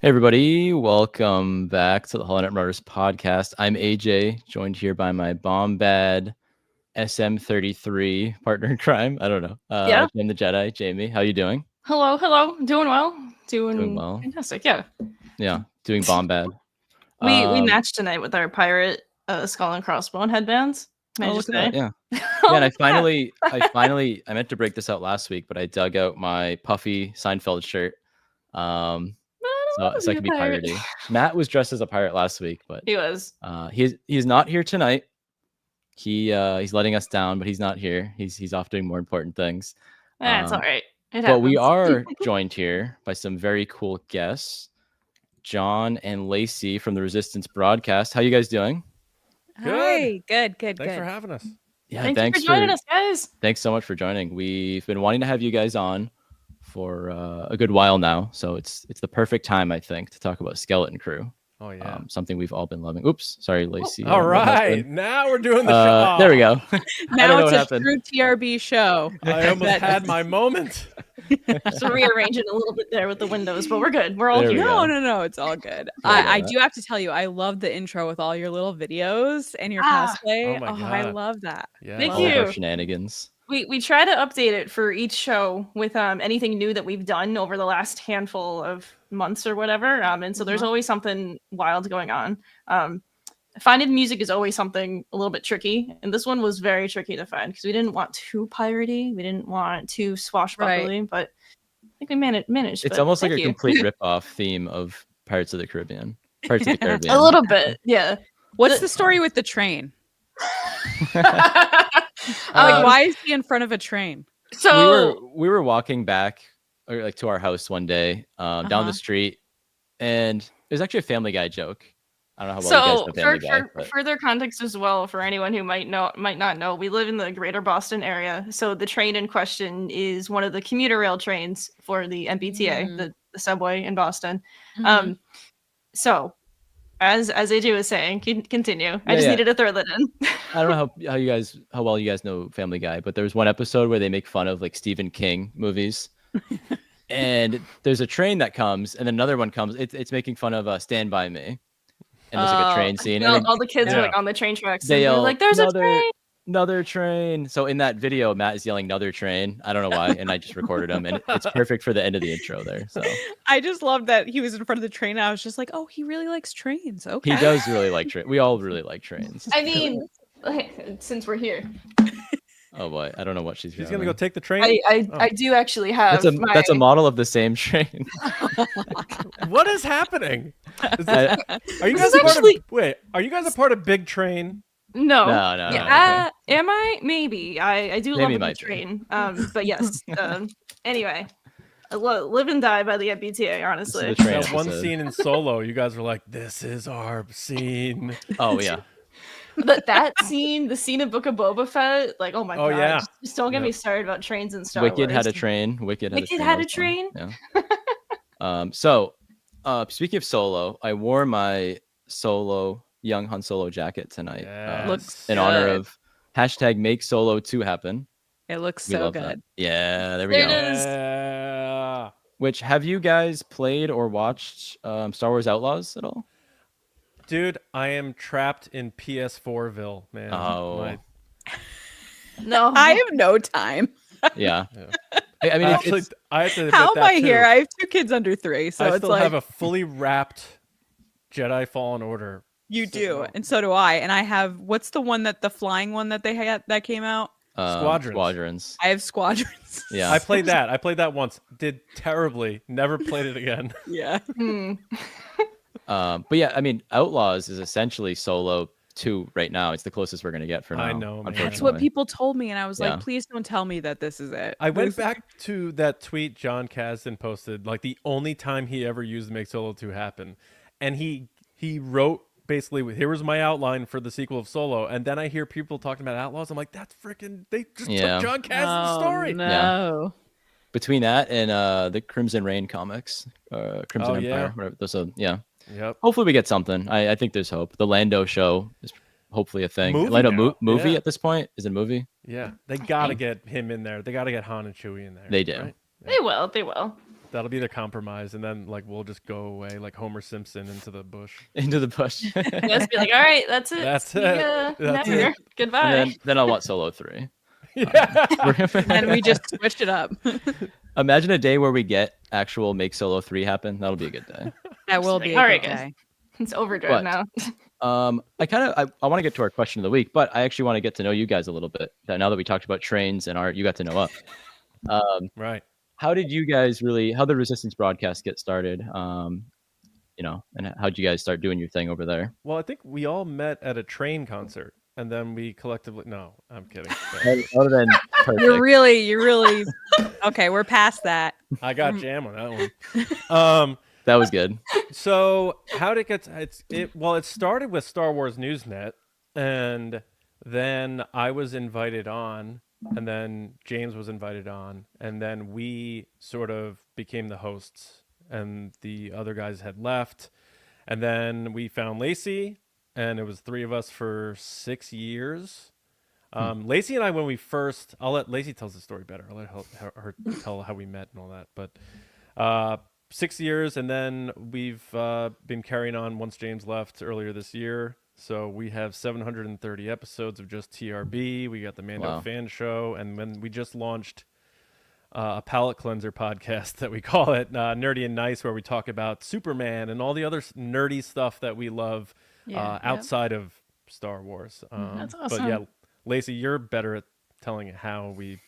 Hey everybody, welcome back to the Hollow Knight Marauders podcast. I'm AJ, joined here by my Bombad SM33 partner in crime. I don't know. Yeah. Jim the Jedi. Jamie, how you doing? Hello. Doing well. Doing well. Fantastic. Yeah. Yeah, doing Bombad. We matched tonight with our pirate skull and crossbone headbands. Look at that. Yeah. Yeah, and I meant to break this out last week, but I dug out my puffy Seinfeld shirt. So I can be piratey. Matt was dressed as a pirate last week, but he was. He's not here tonight. He's letting us down, but he's not here. He's off doing more important things. That's all right. But we are joined here by some very cool guests, John and Lacey from the Resistance broadcast. How you guys doing? Good. Good. Thanks for having us. Yeah, thanks for joining us, guys. Thanks so much for joining. We've been wanting to have you guys on for a good while now, so it's the perfect time, I think, to talk about Skeleton Crew. Oh yeah, something we've all been loving. Oops, sorry, Lacey. All right, now we're doing the show. There we go. Now it's a true TRB show. I almost had my moment. So rearranging a little bit there with the windows, but we're good. We're all There here. No, it's all good. I do have to tell you, I love the intro with all your little videos and your cosplay. Oh my God. I love that. Yeah. Thank all you. of our shenanigans. We try to update it for each show with anything new that we've done over the last handful of months or whatever. And so there's always something wild going on. Finding music is always something a little bit tricky, and this one was very tricky to find because we didn't want too piratey, we didn't want too swashbuckly, but I think we managed. It's almost like a complete rip-off theme of Pirates of the Caribbean. Pirates of the Caribbean. A little bit, yeah. What's the story with the train? Why is he in front of a train? So we were walking back to our house one day down the street, and it was actually a Family Guy joke. I don't know how well you guys know Family Guy. For further context as well, for anyone who might not know, we live in the greater Boston area. So the train in question is one of the commuter rail trains for the MBTA, the subway in Boston. So as AJ was saying, continue. I just needed to throw that in. I don't know how well you guys know Family Guy, but there's one episode where they make fun of like Stephen King movies. And there's a train that comes, and then another one comes. It's making fun of Stand By Me. And there's like a train scene. And all the kids are like on the train tracks. They yell, like, "There's another train!" So in that video, Matt is yelling "another train." I don't know why, and I just recorded him, and it's perfect for the end of the intro there. So I just love that he was in front of the train. I was just like, "Oh, he really likes trains." Okay, he does really like trains. We all really like trains. I mean, since we're here. Oh boy, I don't know what she's gonna go take the train. I do actually have. That's a model of the same train. What is happening? Are you guys a part of Big Train? No. No. Am I? Maybe. I do love the train. But yes. Anyway, I live and die by the MBTA. Honestly, that one scene in Solo, you guys were like, "This is our scene." Oh yeah. But that scene, the scene of Book of Boba Fett, like, oh my god! Yeah. Just don't get me started about trains and Star Wars. Wicked had a train. Wicked had a train. Yeah. So, speaking of Solo, I wore my young Han Solo jacket tonight. Looks in honor of hashtag Make Solo 2 happen. It looks so good. That. Yeah, there we go. It is. Which, have you guys played or watched Star Wars Outlaws at all? Dude, I am trapped in PS4ville, man. Oh. No. I have no time. Yeah. I mean, actually, I have to admit how am I too. here? I have 2 kids under 3, so I it's still have a fully wrapped Jedi Fallen Order. You do, and so do I. And I have, what's the one the flying one that they had that came out? Squadrons. I have Squadrons. Yeah. I played that once. Did terribly. Never played it again. Yeah. But yeah, I mean, Outlaws is essentially Solo 2 right now. It's the closest we're going to get for now. I know, man. That's what people told me, and I was like, please don't tell me that this is it. I went back to that tweet John Kasdan posted, like the only time he ever used Make Solo 2 happen. And he wrote, basically, here was my outline for the sequel of Solo. And then I hear people talking about Outlaws. I'm like, that's freaking, they just took John Kasdan's story. No. Yeah. Between that and the Crimson Reign comics, Crimson Empire, whatever. So, yeah. Yep. Hopefully we get something. I think there's hope. The Lando show is hopefully a thing. Movie at this point? Is it a movie? Yeah. They got to get him in there. They got to get Han and Chewie in there. They do. Right? They will. That'll be the compromise, and then like we'll just go away like Homer Simpson into the bush. Into the bush. Just be like, all right, that's it. That's See it. ya That's never. it. Goodbye. And then I'll want Solo 3. Yeah. And we just switched it up. Imagine a day where we get actual Make Solo 3 happen. That'll be a good day. That will be a All good right, guys. day. It's overdrive now. I want to get to our question of the week, but I actually want to get to know you guys a little bit. Now that we talked about trains and art, you got to know us. Right. How did you guys how the Resistance broadcast get started? And how did you guys start doing your thing over there? Well, I think we all met at a train concert, and then we collectively. No, I'm kidding. Other than You're really okay. We're past that. I got jam on that one. that was good. So how did it get? It started with Star Wars Newsnet, and then I was invited on, and then James was invited on, and then we sort of became the hosts, and the other guys had left, and then we found Lacey, and it was 3 of us for 6 years. Lacey and I, when we first, I'll let Lacey tell the story better. I'll let her tell how we met and all that. But 6 years, and then we've been carrying on once James left earlier this year. So we have 730 episodes of just TRB. We got the Mando fan show, and then we just launched a palate cleanser podcast that we call it Nerdy and Nice, where we talk about Superman and all the other nerdy stuff that we love outside of Star Wars. That's awesome. But yeah, Lacey, you're better at telling how we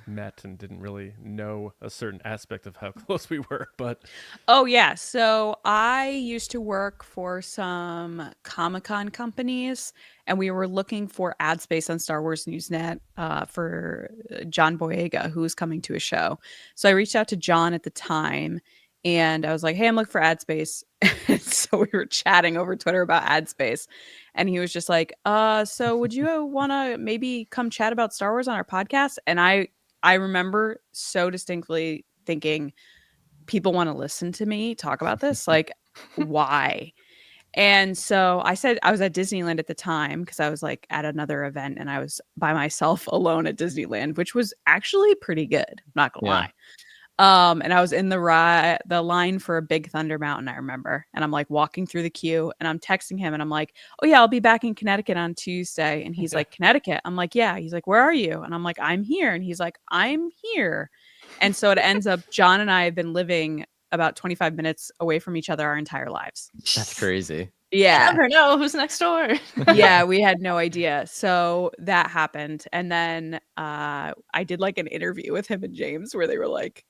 met and didn't really know a certain aspect of how close we were. But Oh yeah, so I used to work for some Comic-Con companies, and we were looking for ad space on Star Wars Newsnet for John Boyega, who was coming to a show. So I reached out to John at the time, and I was like, "Hey, I'm looking for ad space." So we were chatting over Twitter about ad space, and he was just like, "So would you want to maybe come chat about Star Wars on our podcast?" And I remember so distinctly thinking, people want to listen to me talk about this? Like, why? And so I said, I was at Disneyland at the time because I was like at another event, and I was by myself alone at Disneyland, which was actually pretty good. I'm not gonna lie. And I was in the line for a Big Thunder Mountain, I remember. And I'm like walking through the queue, and I'm texting him, and I'm like, "Oh yeah, I'll be back in Connecticut on Tuesday." And he's like, "Connecticut?" I'm like, "Yeah." He's like, "Where are you?" And I'm like, "I'm here." And he's like, "I'm here." And so it ends up John and I have been living about 25 minutes away from each other our entire lives. That's crazy. Yeah. Never know who's next door. Yeah, we had no idea. So that happened. And then I did like an interview with him and James where they were like,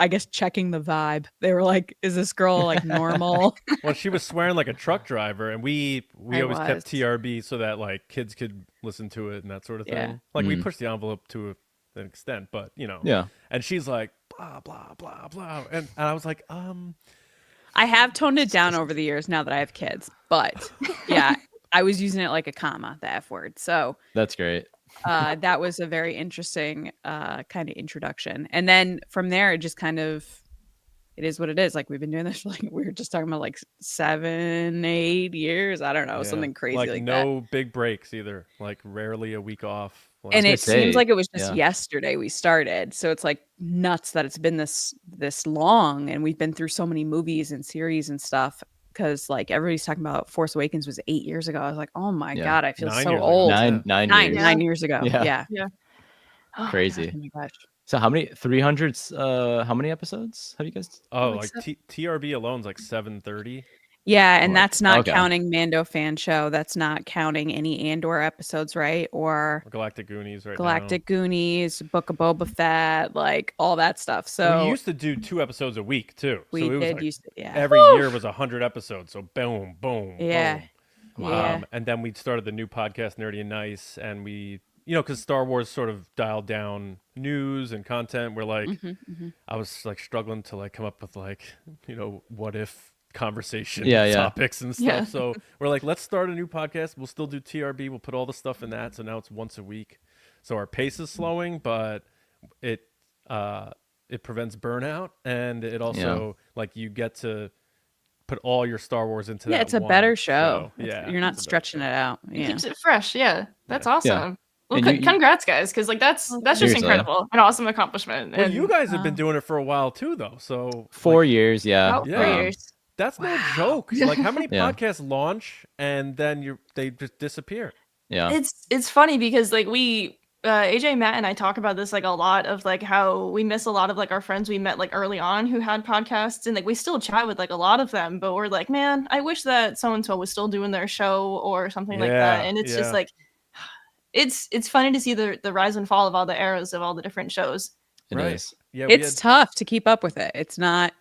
I guess checking the vibe. They were like, "Is this girl like normal?" well, she was swearing like a truck driver, and we always kept was. TRB so that like kids could listen to it and that sort of thing. Yeah. Like we pushed the envelope to an extent, but Yeah. And she's like blah blah blah blah, and I was like, I have toned it down over the years now that I have kids, but yeah, I was using it like a comma, the F word. So That's great. that was a very interesting kind of introduction. And then from there, it just kind of, it is what it is. Like we've been doing this for like, we were just talking about like 7, 8 years. I don't know, something crazy like no that. big breaks either. Like rarely a week off. And it seems like it was just yeah. yesterday we started. So it's like nuts that it's been this long, and we've been through so many movies and series and stuff. Because like everybody's talking about Force Awakens was 8 years ago. I was like, oh my God, I feel 9 so years ago. old. Nine years. 9 years ago. Yeah. Yeah. Oh, Crazy. Oh my gosh. So how many 300? How many episodes have you guys? like TRB alone's like 730. Yeah, and that's not okay. counting Mando fan show. That's not counting any Andor episodes, right? Or Galactic Goonies right Galactic Goonies, Book of Boba Fett, like all that stuff. So we used to do 2 episodes a week too. we so it was did like used to, yeah. every year was 100 episodes. So boom, boom, Yeah. boom. Yeah. And then we started the new podcast, Nerdy and Nice, and we, because Star Wars sort of dialed down news and content. We're like, I was like struggling to like come up with like, what if conversation topics and stuff. Yeah. So we're like, let's start a new podcast. We'll still do TRB. We'll put all the stuff in that. So now it's once a week. So our pace is slowing, but it prevents burnout, and it also like you get to put all your Star Wars into that. Yeah, it's a one better show. Yeah, You're not stretching it out. It Yeah. keeps it fresh. Yeah. That's awesome. Well, And congrats, guys, because like that's just Seriously. incredible, an awesome accomplishment. Well, and you guys have been doing it for a while too, though. So 4 years, yeah. about Yeah. 4 years. that's no joke. Like, how many Yeah. podcasts launch and then they just disappear? Yeah. It's funny because like we AJ, Matt, and I talk about this like a lot of like how we miss a lot of like our friends we met like early on who had podcasts, and like we still chat with like a lot of them, but we're like, man, I wish that so and so was still doing their show or something like that. Yeah, And it's yeah. just like it's funny to see the rise and fall of all the eras of all the different shows. It Right. is. Yeah, we It's had- tough to keep up with it. It's not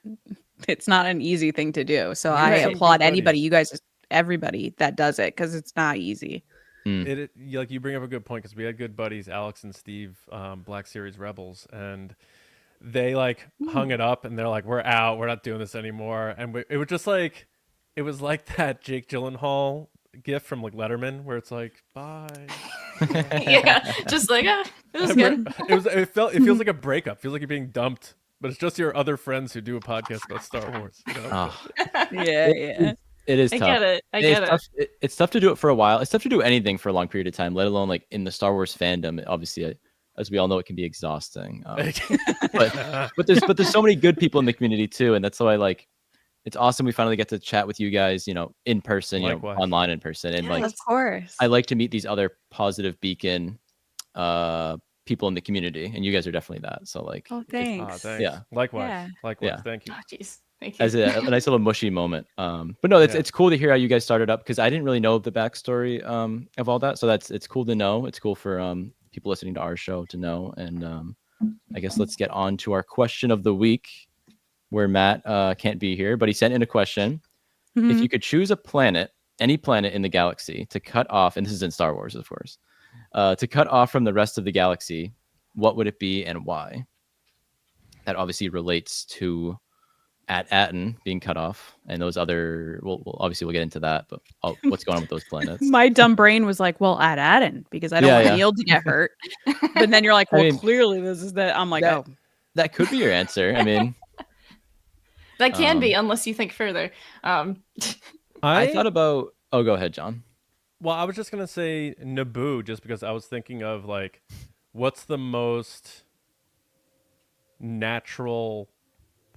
an easy thing to do. So You I had some good applaud anybody, buddies. you guys, everybody that does it, because it's not easy. like you bring up a good point, because we had good buddies, Alex and Steve, Black Series Rebels, and they like hung it up and they're like, we're out, we're not doing this anymore. And it was just like, it was like that Jake Gyllenhaal gif from like Letterman, where it's like, bye. Yeah, just like it was good. It feels like a breakup. Feels like you're being dumped, but it's just your other friends who do a podcast about Star Wars. You know? Oh, Yeah. it is I tough. get it. I It's get it. tough. It's tough to do it for a while. It's tough to do anything for a long period of time, let alone like in the Star Wars fandom. Obviously, as we all know, it can be exhausting. But there's so many good people in the community too, and that's why like it's awesome we finally get to chat with you guys, in person, Likewise. online in person, and Yeah, like Of course. I like to meet these other positive beacon people in the community, and you guys are definitely that. So like Oh, Ah, thanks. thanks. Yeah. Likewise. Yeah. Likewise. Yeah. Thank you. Oh, jeez. Thank you. as a nice little mushy moment. But no, Yeah. it's cool to hear how you guys started up, because I didn't really know the backstory of all that. So it's cool to know. It's cool for people listening to our show to know. And I guess let's get on to our question of the week, where Matt can't be here, but he sent in a question. If Mhm. you could choose a planet, any planet in the galaxy, to cut off, and this is in Star Wars, of course, to cut off from the rest of the galaxy, what would it be and why? That obviously relates to At-Attin being cut off, and those other. Obviously we'll get into that, but what's going on with those planets? My dumb brain was like, well, At-Attin, because I don't Yeah, want yeah. Neil to get hurt. But then you're like, I well, mean, clearly this is that. I'm like, that- oh. That could be your answer. I mean, That can be, unless you think further. I thought about. Oh, go ahead, John. Well, I was just gonna say Naboo, just because I was thinking of like, what's the most natural,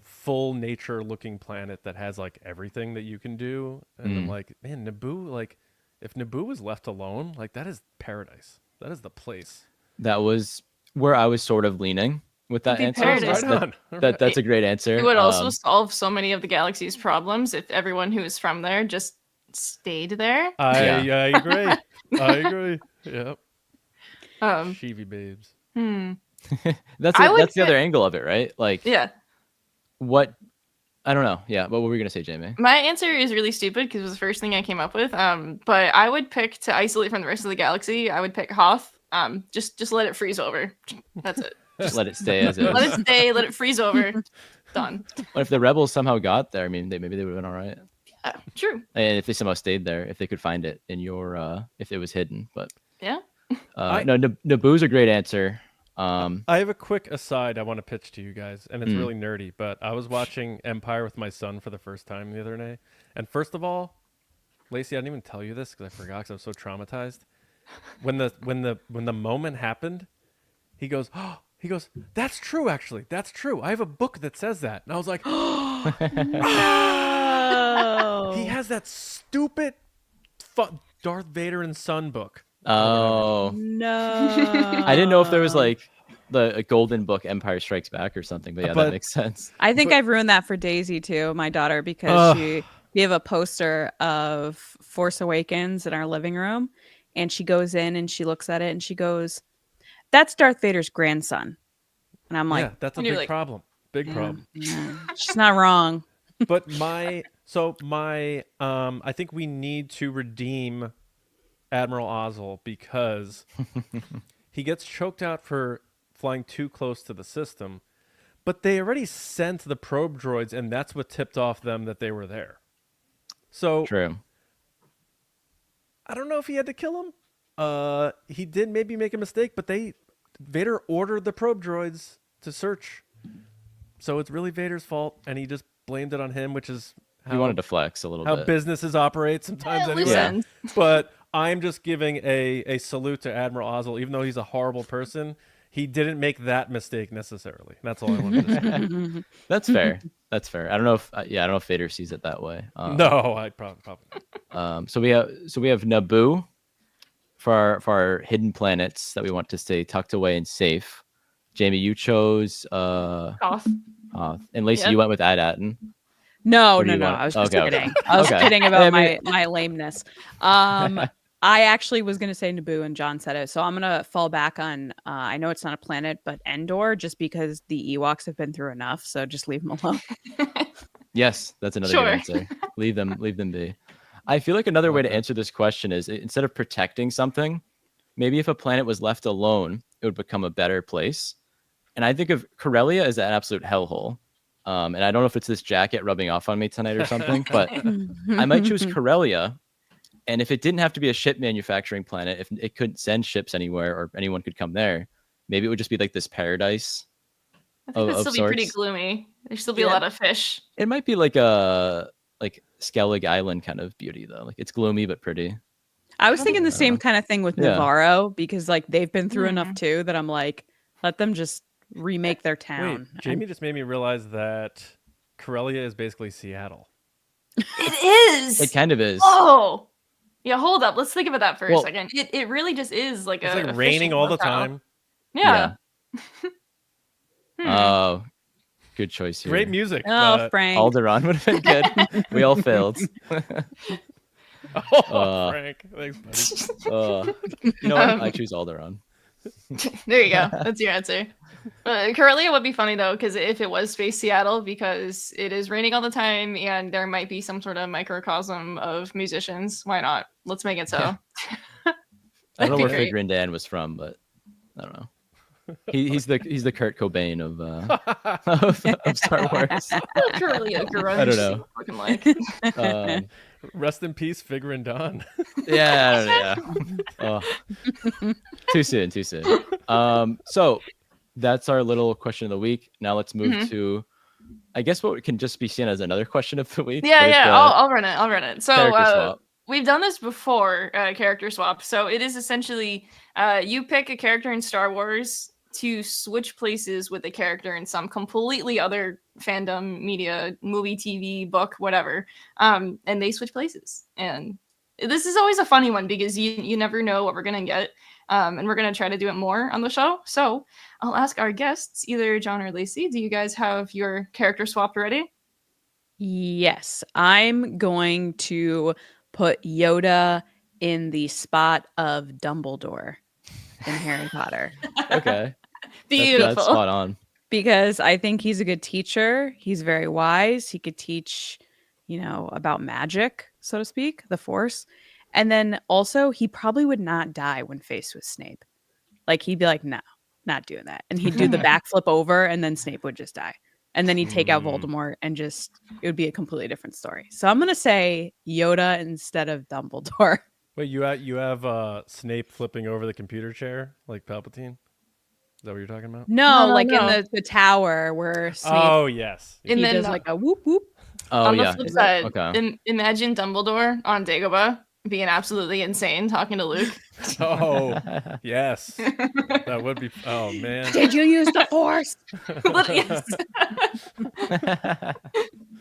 full nature looking planet that has like everything that you can do, and I'm like, man, Naboo, like, if Naboo was left alone, like that is paradise. That is the place. That was where I was sort of leaning with that It'd be answer. paradise. Right on. That's a great answer. It would also solve so many of the galaxy's problems if everyone who is from there just stayed there. I Yeah. agree. I agree. Yep. Sheevy babes. that's I would that's the say- other angle of it, right? Like, Yeah. what? I don't know. Yeah, what were we gonna say, Jamie? My answer is really stupid because it was the first thing I came up with. But I would pick, to isolate from the rest of the galaxy, I would pick Hoth. Just let it freeze over. That's it. Just let it stay as is. Let it stay, let it freeze over. Done. What if the rebels somehow got there? I mean, maybe they would have been all right. True. And if they somehow stayed there, if they could find it in your, if it was hidden. But Yeah. no, Naboo's a great answer. I have a quick aside I want to pitch to you guys, and it's really nerdy, but I was watching Empire with my son for the first time the other day. And first of all, Lacey, I didn't even tell you this because I forgot because I was so traumatized. When the moment happened, he goes, that's true, actually. That's true. I have a book that says that. And I was like, Oh. he has that stupid Darth Vader and Son book. Oh, No. I didn't know if there was like a golden book, Empire Strikes Back or something. But yeah, But- that makes sense. I think I've ruined that for Daisy too, my daughter, because we have a poster of Force Awakens in our living room, and she goes in and she looks at it and she goes, "That's Darth Vader's grandson." And I'm like, Yeah, that's a and you're big like, problem. Big problem. yeah, she's not wrong. But I think we need to redeem Admiral Ozul because he gets choked out for flying too close to the system, but they already sent the probe droids, and that's what tipped off them that they were there. So True. I don't know if he had to kill him. He did maybe make a mistake, but Vader ordered the probe droids to search. So it's really Vader's fault, and he just blamed it on him, which is He wanted to flex a little how bit. businesses operate sometimes Yeah, anyway. loose ends. But I'm just giving a salute to Admiral Ozul, even though he's a horrible person. He didn't make that mistake necessarily. That's all I wanted to say. That's fair. That's fair. I don't know if I don't know if Vader sees it that way. No, I probably not. So we have Naboo for our hidden planets that we want to stay tucked away and safe. Jamie, you chose Off. and Lacey, Yep. you went with At-Attin. No, Or do no, you no. want- I was just okay, okay. kidding. I was Okay. kidding I about mean- my lameness. I actually was going to say Naboo, and John said it. So I'm going to fall back on, I know it's not a planet, but Endor, just because the Ewoks have been through enough. So just leave them alone. Yes, that's another Sure. good answer. Leave them be. I feel like another way to Okay. answer this question is instead of protecting something, maybe if a planet was left alone, it would become a better place. And I think of Corellia as an absolute hellhole. And I don't know if it's this jacket rubbing off on me tonight or something, but I might choose Corellia. And if it didn't have to be a ship manufacturing planet, if it couldn't send ships anywhere or anyone could come there, maybe it would just be like this paradise. I think it'd Of still be pretty sorts. gloomy. There'd still be a Yeah. lot of fish. It might be like a Skellig Island kind of beauty though. Like it's gloomy but pretty. I was thinking the Yeah. same kind of thing with Yeah. Navarro, because like they've been through enough Mhm. too that I'm like, let them just remake their town. Wait, Jamie just made me realize that Corellia is basically Seattle. It is. It kind of is. Oh. Yeah, hold up. Let's think about that for Well- a second. It really just is like It's a like a raining fishing all the locale. time. Yeah. Hmm. Oh, good choice here. Great music. Oh, but- Frank. Alderaan would have been good. We all failed. Oh, Frank. Thanks, buddy. You know what? I choose Alderaan. There you go. That's your answer. Corellia would be funny though, because if it was Space Seattle, because it is raining all the time and there might be some sort of microcosm of musicians. Why not? Let's make it so. I don't know That'd where be Fig great. Grindan was from, but I don't know. He's the Kurt Cobain of of Star Wars. Corellia grunge. I don't know. Looking like. Rest in peace, Figure and Dawn. Yeah, I don't know. Oh. Too soon. So that's our little question of the week. Now let's move to, I guess, what can just be seen as another question of the week. Yeah, but it's, yeah. I'll run it. So character swap. we've done this before, character swap. So it is essentially you pick a character in Star Wars to switch places with a character in some completely other fandom, media, movie, TV, book, whatever. And they switch places. And this is always a funny one because you never know what we're gonna get. And we're gonna try to do it more on the show. So I'll ask our guests, either John or Lacey, do you guys have your character swapped ready? Yes, I'm going to put Yoda in the spot of Dumbledore in Harry Potter, Okay. Beautiful. That's spot on. because I think he's a good teacher. He's very wise. He could teach, about magic, so to speak, the Force. And then also, he probably would not die when faced with Snape. Like, he'd be like, no, not doing that. And he'd do the backflip over, and then Snape would just die. And then he'd take out Voldemort, and it would be a completely different story. So I'm going to say Yoda instead of Dumbledore. Wait, you have Snape flipping over the computer chair like Palpatine? Is that what you're talking about? No, No, like no. in the tower where Snape Oh, yes. And he then does like a whoop whoop. Oh on the yeah. flip side, Okay. imagine Dumbledore on Dagobah being absolutely insane talking to Luke. Oh, yes. That would be. Oh, man. Did you use the Force? Yes.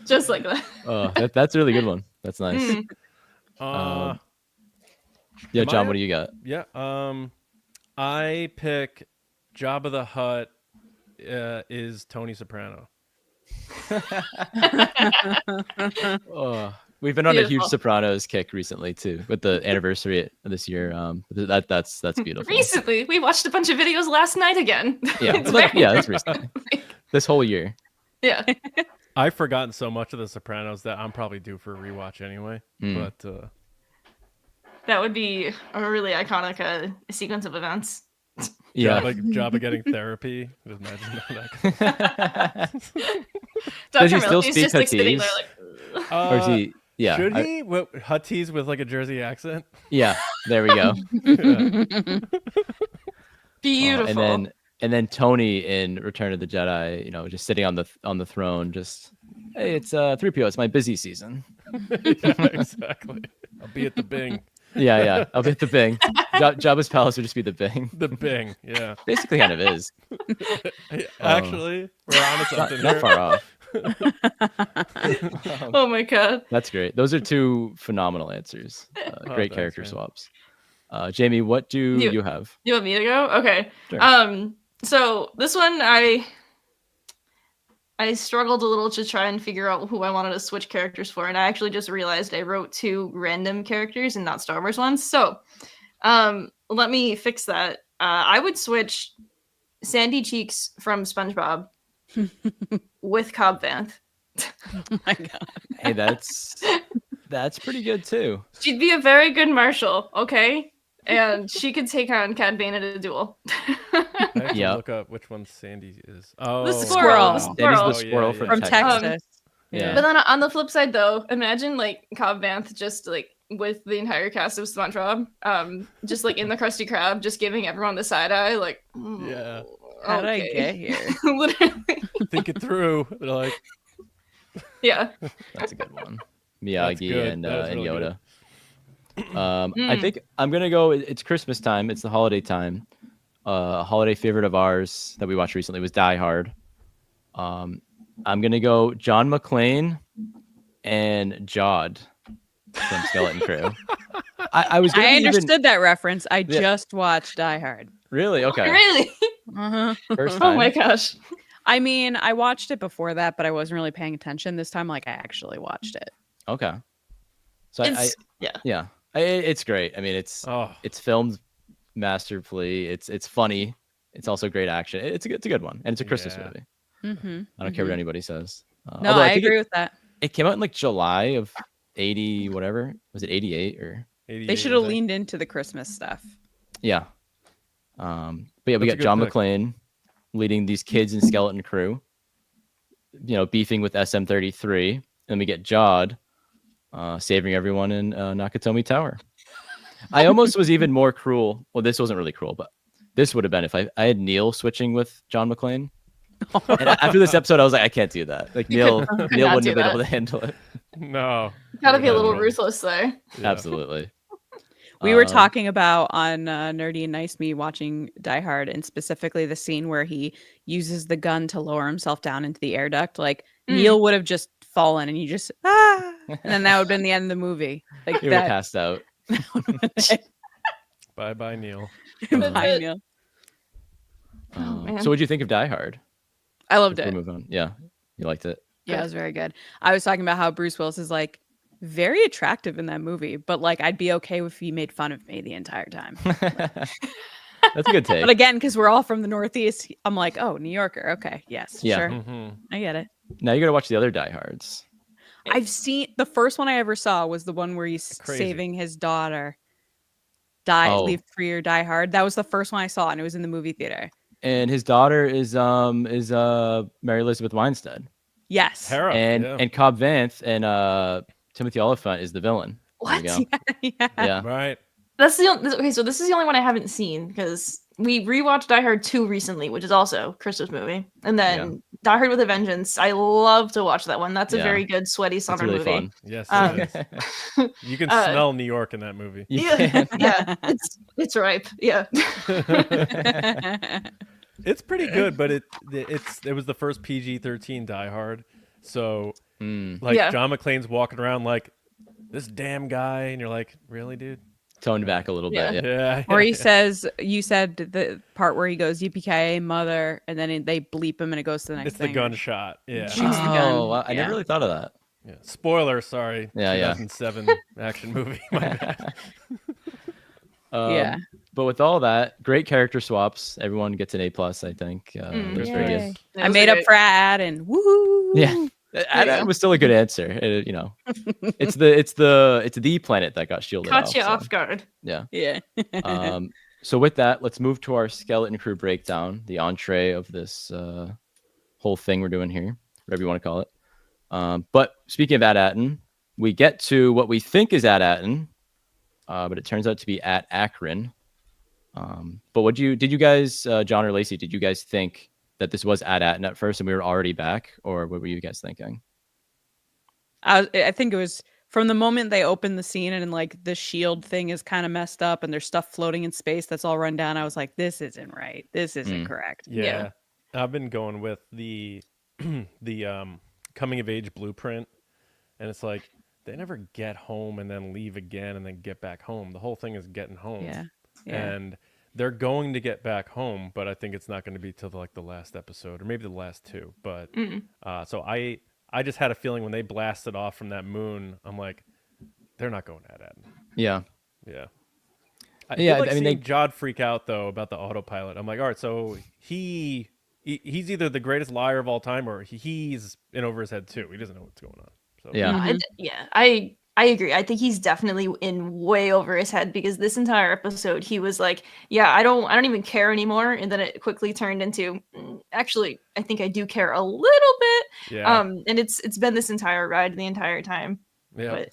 Just like that. Oh, that's a really good one. That's nice. Mm. Yeah, Am John, I what up? do you got? Yeah. I pick Jabba the Hutt is Tony Soprano. Oh, we've been on a huge Beautiful. Sopranos kick recently too, with the anniversary this year. That's beautiful. Recently, we watched a bunch of videos last night again. Yeah, It's like, very- yeah, that's recently. This whole year. Yeah. I've forgotten so much of The Sopranos that I'm probably due for a rewatch anyway. Mm. But That would be a really iconic sequence of events. Yeah. Jabba getting therapy. Just imagine that. Does he Dr. still Melfi's speak just like sitting Huttese? there like, Or is he? Yeah. Should he? Huttese with like a Jersey accent? Yeah. There we go. Yeah. beautiful. And then Tony in Return of the Jedi, just sitting on the throne, just hey, it's 3PO. It's my busy season. Yeah, exactly. I'll be at the Bing. Yeah. I'll be at the Bing. Jabba's palace would just be the Bing. The Bing, yeah. Basically, kind of is. Actually, we're on to something Not here. far off. Oh my god. That's great. Those are two phenomenal answers. Great thanks, character man. swaps. Jamie, what do you have? You want me to go? Okay. Sure. So this one I struggled a little to try and figure out who I wanted to switch characters for, and I actually just realized I wrote 2 random characters and not Star Wars ones. So let me fix that. I would switch Sandy Cheeks from SpongeBob with Cobb Vanth. Oh my god. Hey, that's pretty good too. She'd be a very good Marshal, okay? And she could take on Cad Bane at a duel. I have to Yep. look up which one Sandy is. Oh, The squirrel. The Sandy's squirrel. Sandy's the squirrel yeah. From Texas. Texas. Yeah. But then on the flip side, though, imagine like Cobb Vanth just like with the entire cast of SpongeBob, just like in the Krusty Krab, just giving everyone the side eye, like, Yeah. How did I okay." get here? Literally, Think it through. They're like, yeah. That's a good one. That's Miyagi good. and That was really Yoda. I think I'm gonna go. It's Christmas time. It's the holiday time. A holiday favorite of ours that we watched recently was Die Hard. I'm gonna go John McClane and Jod from Skeleton Crew. I was. Gonna I be understood that reference. I Yeah. just watched Die Hard. Really? Okay. Really? Uh-huh. First Oh time. my gosh. I mean, I watched it before that, but I wasn't really paying attention. This time, like, I actually watched it. Okay. So Yeah. It's great. I mean, it's oh, filmed masterfully. It's funny. It's also great action. It's a good one, and it's a Christmas Yeah. movie. Mm-hmm. I don't care what anybody says. No, Although I think agree with that. It came out in like July of 80 whatever. Was it 88 or 88, They should I have think. leaned into the Christmas stuff. yeah. But yeah, we That's a got good John pick. McClane leading these kids in Skeleton Crew. Beefing with SM-33, and we get Jod saving everyone in Nakatomi Tower. I almost was even more cruel. Well, this wasn't really cruel, but this would have been if I had Neil switching with John McClane. And after this episode, I was like, I can't do that. Like Neil could wouldn't not have do been able that. to handle it. No. Gotta be a Yeah, little no. ruthless there. Yeah. Absolutely. We were Um, talking about on Nerdy and Nice Me watching Die Hard, and specifically the scene where he uses the gun to lower himself down into the air duct. Like Neil would have just fallen, and you just and then that would have been the end of the movie. Like You would have that. passed out. Bye bye, Neil. Bye, it. Neil. man. So, what do you think of Die Hard? I loved Before it. we move on. Yeah, you liked it. Yeah, it was very good. I was talking about how Bruce Willis is like very attractive in that movie, but like I'd be okay if he made fun of me the entire time. That's a good take. But again, because we're all from the Northeast, I'm like, oh, New Yorker. Okay, yes, Yeah. sure, Mhm. I get it. Now you got to watch the other Die Hards. I've seen the first one I ever saw was the one where he's Crazy. saving his daughter. Oh. Leave Free or Die Hard. That was the first one I saw, and it was in the movie theater. And his daughter is Mary Elizabeth Winstead. Yes. Hera. yeah. And Cobb Vanth and Timothy Oliphant is the villain. There you What? go. yeah. Yeah. Right. That's the okay. So this is the only one I haven't seen because we rewatched Die Hard 2 recently, which is also a Christmas movie, and then Die Hard with a Vengeance. I love to watch that one. That's a Yeah. very good sweaty It's summer really movie. fun. Yes, Um, it is. You can uh, smell New York in that movie. You Yeah, can. yeah, it's ripe. Yeah, It's pretty good, but it was the first PG-13 Die Hard, so like Yeah. John McClane's walking around like this damn guy, and you're like, really, dude? Toned back a little Yeah. bit. Yeah. Or he says, you said the part where he goes "Yippee mother," and then they bleep him, and it goes to the next It's the thing. gunshot. Yeah. Shoots the gun. Oh, wow. I Yeah. never really thought of that. Yeah. Spoiler, sorry. Yeah. 2007 action movie. My bad. Yeah. But with all that, great character swaps. Everyone gets an A+, I think. It was very Yay. good. I made up for Ad and woohoo. Yeah. That was still a good answer. It's the planet that got shielded Caught off, you so, off guard. Yeah. Yeah. So with that, let's move to our Skeleton Crew breakdown, the entree of this whole thing we're doing here, whatever you want to call it. But speaking of At-Attin, we get to what we think is At-Attin, but it turns out to be at Akron. But did you guys, John or Lacey, did you guys think that this was At-Attin at first and we were already back, or what were you guys thinking? I think it was from the moment they open the scene and like the shield thing is kind of messed up and there's stuff floating in space that's all run down, I was like, this isn't right. This isn't correct. Yeah. I've been going with the the coming of age blueprint, and it's like they never get home and then leave again and then get back home. The whole thing is getting home. Yeah. And they're going to get back home, but I think it's not going to be till like the last episode or maybe the last two. But so I just had a feeling when they blasted off from that moon, I'm like, they're not going at it. Yeah. Yeah. Yeah, I mean, they Jod freak out though about the autopilot. I'm like, all right, so he's either the greatest liar of all time or he's in over his head too. He doesn't know what's going on. So Yeah. I agree. I think he's definitely in way over his head because this entire episode he was like, yeah, I don't even care anymore, and then it quickly turned into actually I think I do care a little bit. Yeah. And it's been this entire ride the entire time. Yeah. But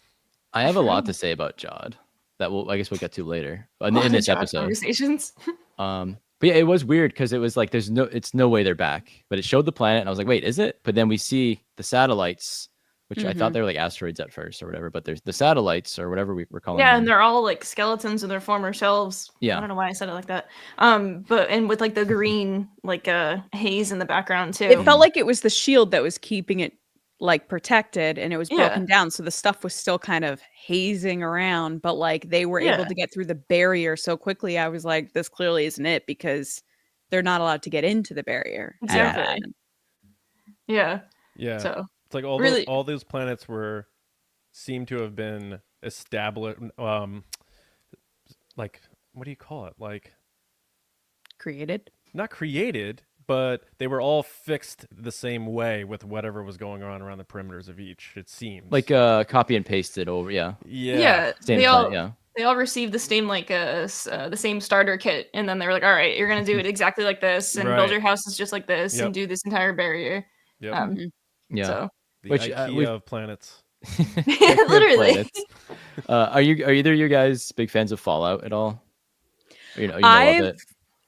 I have a lot to say about Jod that I guess we'll get to later in this episode. Conversations. But yeah, it was weird because it was like it's no way they're back, but it showed the planet and I was like, wait, is it? But then we see the satellites, which I thought they were like asteroids at first or whatever, but there's the satellites or whatever we were calling them. Yeah, and they're all like skeletons of their former selves. Yeah. I don't know why I said it like that. But and with like the green like haze in the background too. It felt like it was the shield that was keeping it like protected and it was broken down, so the stuff was still kind of hazing around, but like they were able to get through the barrier so quickly. I was like, this clearly isn't it because they're not allowed to get into the barrier. Exactly. Yeah. So it's like all those planets seem to have been established. Like, what do you call it? Like created? Not created, but they were all fixed the same way with whatever was going on around the perimeters of each. It seems like copy and pasted over. Yeah. They all received the same the same starter kit, and then they were like, all right, you're gonna do it exactly like this, and build your houses just like this, and do this entire barrier. So the IKEA of planets. Literally. Planets. Are either of you guys big fans of Fallout at all? Or, you know of it?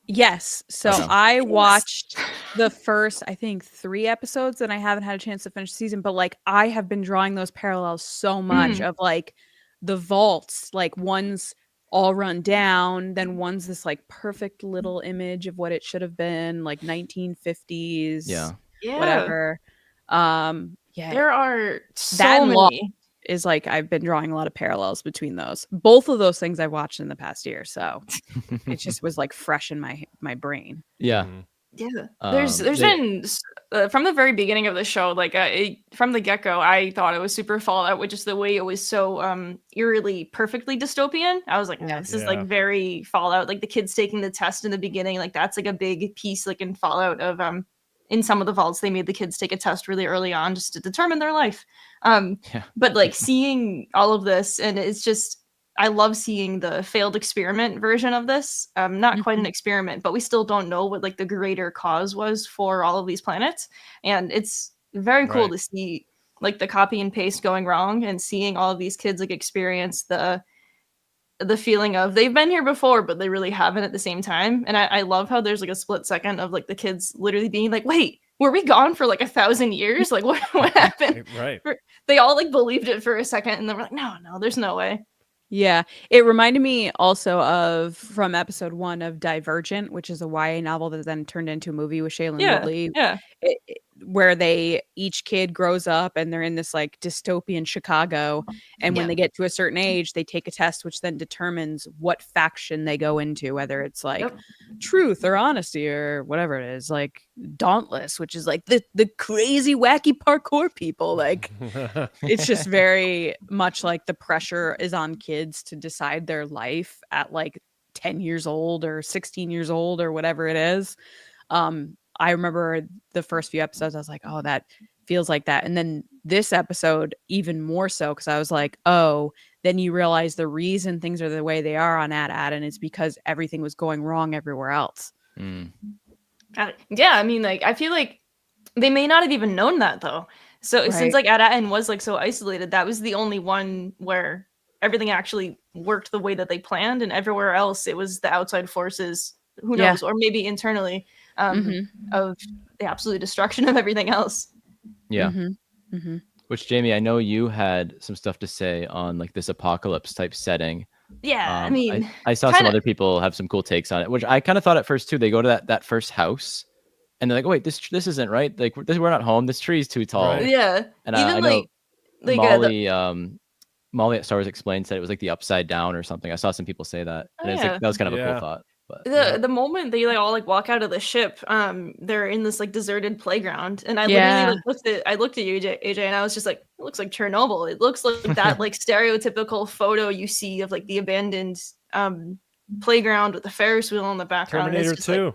Yes. So I watched the first, I think, 3 episodes, and I haven't had a chance to finish the season. But like, I have been drawing those parallels so much of like the vaults, like one's all run down, then one's this like perfect little image of what it should have been, like 1950s, whatever. There are so many. Is like I've been drawing a lot of parallels between those. Both of those things I've watched in the past year, so it just was like fresh in my brain. Yeah. There's been from the very beginning of the show, like from the get-go, I thought it was super Fallout, which is the way it was so eerily perfectly dystopian. I was like, no, this is like very Fallout. Like the kids taking the test in the beginning, like that's like a big piece like in Fallout of in some of the vaults, they made the kids take a test really early on just to determine their life. But like seeing all of this, and it's just, I love seeing the failed experiment version of this. Not quite an experiment, but we still don't know what like the greater cause was for all of these planets. And it's very cool to see like the copy and paste going wrong and seeing all of these kids like experience the feeling of they've been here before, but they really haven't at the same time. And I love how there's like a split second of like the kids literally being like, wait, were we gone for like 1,000 years? Like what happened? Right. They all like believed it for a second and then we're like, no, there's no way. Yeah. It reminded me also of from episode 1 of Divergent, which is a YA novel that then turned into a movie with Shailene Woodley. Yeah. Where each kid grows up and they're in this like dystopian Chicago. And when they get to a certain age, they take a test, which then determines what faction they go into, whether it's like truth or honesty or whatever it is, like Dauntless, which is like the crazy wacky parkour people. Like it's just very much like the pressure is on kids to decide their life at like 10 years old or 16 years old or whatever it is. I remember the first few episodes, I was like, oh, that feels like that. And then this episode, even more so, because I was like, oh, then you realize the reason things are the way they are on At-Attin is because everything was going wrong everywhere else. I mean, like, I feel like they may not have even known that, though. So since like At-Attin was like so isolated, that was the only one where everything actually worked the way that they planned. And everywhere else, it was the outside forces, who knows, or maybe internally. Of the absolute destruction of everything else. Yeah. Which, Jamie, I know you had some stuff to say on like this apocalypse type setting. Yeah, I mean, I saw some kinda- other people have some cool takes on it, which I kind of thought at first too. They go to that first house, and they're like, "Oh, wait, this isn't right. Like we're not home. This tree's too tall." Right. yeah. And Even I know like Molly at Star Wars Explained said it was like the upside down or something. I saw some people say that, and it's like yeah. that was kind of a Yeah. cool thought. But The moment they like all like walk out of the ship, they're in this like deserted playground, and I Yeah. literally like looked at you, AJ, and I was just like, it looks like Chernobyl. It looks like that like stereotypical photo you see of like the abandoned playground with the Ferris wheel in the background. and it's Terminator just, 2. like,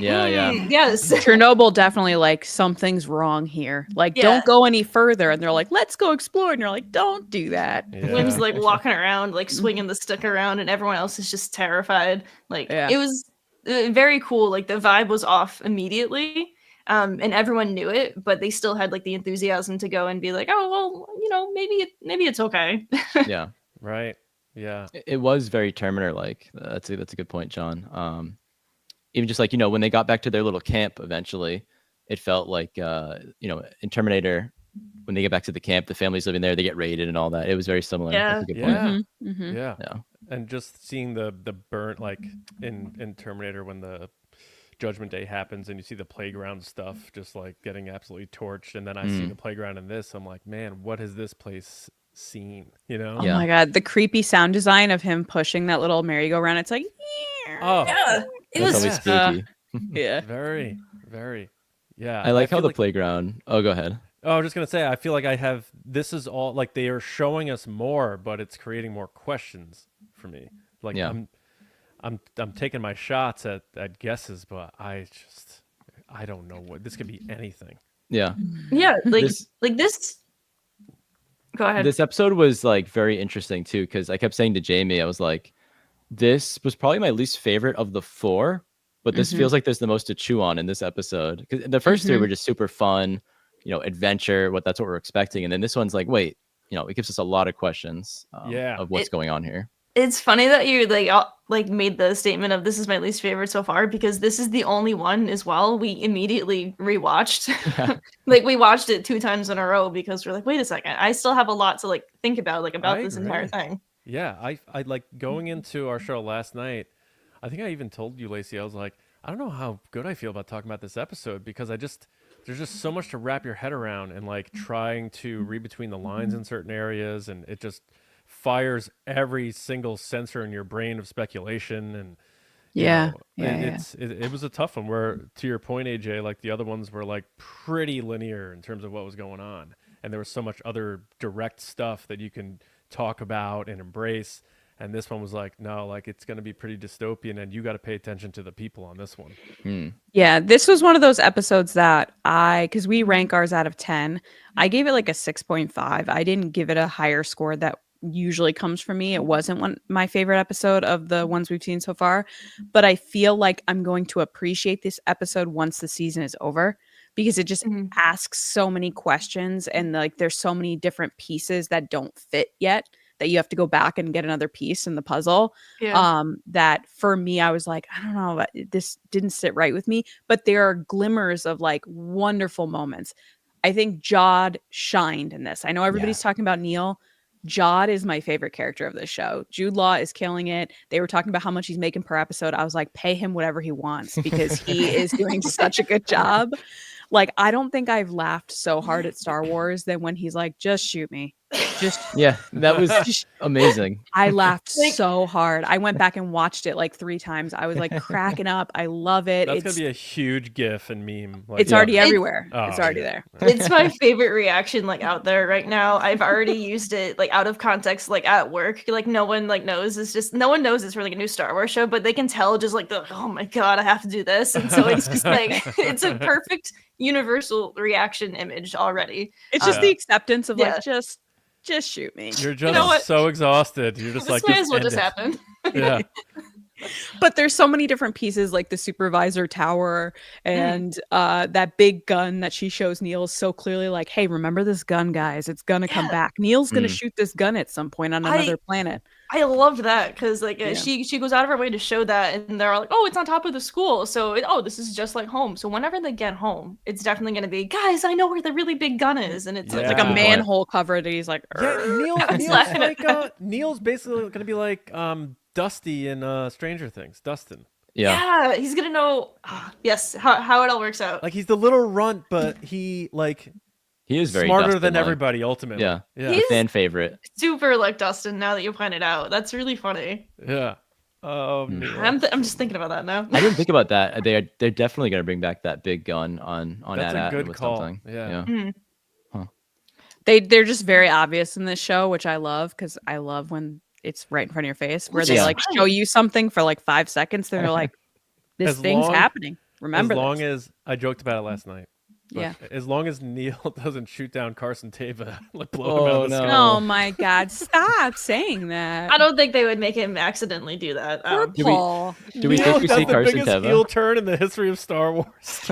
Yeah. yes, Chernobyl definitely like something's wrong here. Like, Yeah. don't go any further. And they're like, let's go explore. And you're like, don't do that. Yeah. Wim's like walking around, like swinging the stick around, and everyone else is just terrified. Like Yeah. it was very cool. Like the vibe was off immediately, and everyone knew it, but they still had like the enthusiasm to go and be like, "Oh well, maybe it's okay." yeah, Right. Yeah. it was very Terminator like. That's a good point, John. Even just like when they got back to their little camp eventually, it felt like in Terminator, when they get back to the camp, the family's living there, they get raided and all that. It was very similar. Yeah. That's a good point. Yeah. Mhm. Yeah. Yeah. And just seeing the burnt, like in Terminator, when the Judgment Day happens and you see the playground stuff just like getting absolutely torched, and then I see the playground in this, I'm like, man, what has this place seen? Oh Yeah. my God. The creepy sound design of him pushing that little merry-go-round. It's like, Oh, Yeah, it That's was. always spooky. yeah. very, very. Yeah. I like how feel the playground. Oh, go ahead. Oh, I was just gonna say, I feel like this is all like they are showing us more, but it's creating more questions for me. Like Yeah. I'm taking my shots at guesses, but I don't know what this could be anything. Yeah. Yeah, like This- this. Go ahead. This episode was like very interesting too, because I kept saying to Jamie, I was like, this was probably my least favorite of the 4, but this feels like there's the most to chew on in this episode. Because the first 3 were just super fun, adventure, that's what we're expecting. And then this one's like, wait, it gives us a lot of questions of what's going on here. It's funny that you like made the statement of this is my least favorite so far, because this is the only one as well we immediately rewatched. Like we watched it 2 times in a row because we're like, wait a second, I still have a lot to like think about I this entire agree. thing. Yeah, I like going into our show last night. I think I even told you, Lacey, I was like, I don't know how good I feel about talking about this episode, because there's just so much to wrap your head around, and like trying to read between the lines in certain areas, and it just fires every single sensor in your brain of speculation. And Yeah. it was a tough one, where to your point, AJ, like the other ones were like pretty linear in terms of what was going on, and there was so much other direct stuff that you can talk about and embrace. And this one was like, no, like it's going to be pretty dystopian, and you got to pay attention to the people on this one. Yeah, this was one of those episodes that because we rank ours out of 10, I gave it like a 6.5. I didn't give it a higher score that usually comes from me. It wasn't my favorite episode of the ones we've seen so far, but I feel like I'm going to appreciate this episode once the season is over, because it just asks so many questions, and like there's so many different pieces that don't fit yet, that you have to go back and get another piece in the puzzle. Yeah. That for me, I was like, I don't know, this didn't sit right with me, but there are glimmers of like wonderful moments. I think Jod shined in this. I know everybody's talking about Neil. Jod is my favorite character of this show. Jude Law is killing it. They were talking about how much he's making per episode. I was like, pay him whatever he wants, because he is doing such a good job. Like, I don't think I've laughed so hard at Star Wars than when he's like, just shoot me. Yeah, that was amazing. I laughed so hard. I went back and watched it like 3 times. I was like cracking up. I love it. That's going to be a huge GIF and meme. Like, It's already everywhere. It's already there. It's my favorite reaction like out there right now. I've already used it like out of context, like at work. Like no one like knows. It's just no one knows it's for like a new Star Wars show, but they can tell just like oh my god, I have to do this. And so it's just like it's a perfect universal reaction image already. It's just the acceptance of like just shoot me. You're just You know what? so exhausted. You're just This like, might as well end just it. happen. Yeah. But there's so many different pieces, like the supervisor tower and that big gun that she shows Neil so clearly, like, hey, remember this gun, guys? It's gonna come back. Neil's gonna shoot this gun at some point on another planet. I loved that because like she goes out of her way to show that, and they're like, oh, it's on top of the school, so this is just like home. So whenever they get home, it's definitely gonna be, guys, I know where the really big gun is, and it's like a manhole cover that he's like, Neil's basically gonna be like Dusty in Stranger Things. Dustin. Yeah, he's gonna know. Yes, how it all works out. Like he's the little runt, but he is very smarter Dustin-like. than everybody. Ultimately, Yeah, He's a fan favorite. Super like Dustin. Now that you point it out, that's really funny. Yeah. Oh, Neil. I'm just thinking about that now. I didn't think about that. They're definitely gonna bring back that big gun on That's a At-Attin good with call. something. Yeah. they're just very obvious in this show, which I love because I love when it's right in front of your face, where they like show you something for like 5 seconds. They're like, this thing's happening. Remember, as long as I joked about it last night. Yeah. As long as Neil doesn't shoot down Carson Teva, like blow him out of the sky. Oh my God! Stop saying that. I don't think they would make him accidentally do that. Poor Paul. Do we think we see Carson biggest Teva? heel turn in the history of Star Wars.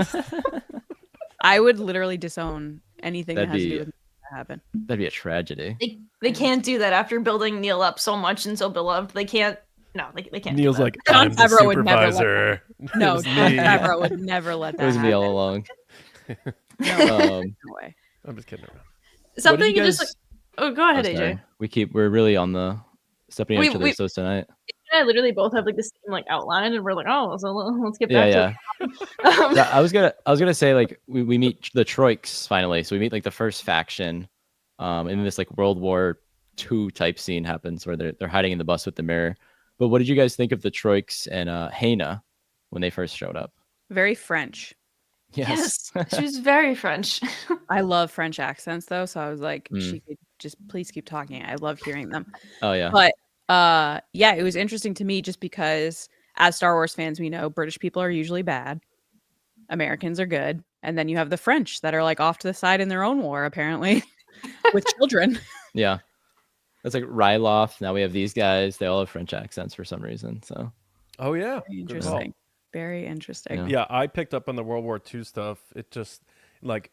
I would literally disown anything that has to do with that happen. That'd be a tragedy. They can't do that after building Neil up so much and so beloved. They can't. No, they can't. Neil's do that. like, John I'm the Favreau would never let supervisor. No, It was John me. Favreau would never let that It was me all happen. along. No way. I'm just kidding around. Something you you just guys- like. Oh, go ahead, Oh, sorry. AJ. We're really on the stepping on We- each other's we- toes tonight. I literally both have like the same like outline, and we're like, oh, so let's get Yeah, back yeah. to it. So I was gonna say like we meet the Troiks finally. So we meet like the first faction, and then this like World War II type scene happens where they're hiding in the bus with the mirror. But what did you guys think of the Troiks and Hana when they first showed up? Very French. Yes, she was very French. I love French accents though, so I was like, Mm. she could just please keep talking. I love hearing them. Oh yeah. But yeah, it was interesting to me just because as Star Wars fans, we know British people are usually bad, Americans are good, and then you have the French that are like off to the side in their own war, apparently, with children. Yeah. That's like Ryloth. Now we have these guys. They all have French accents for some reason. So Oh, yeah. Very Good interesting. Very interesting. Yeah. Yeah, I picked up on the World War II stuff. It just like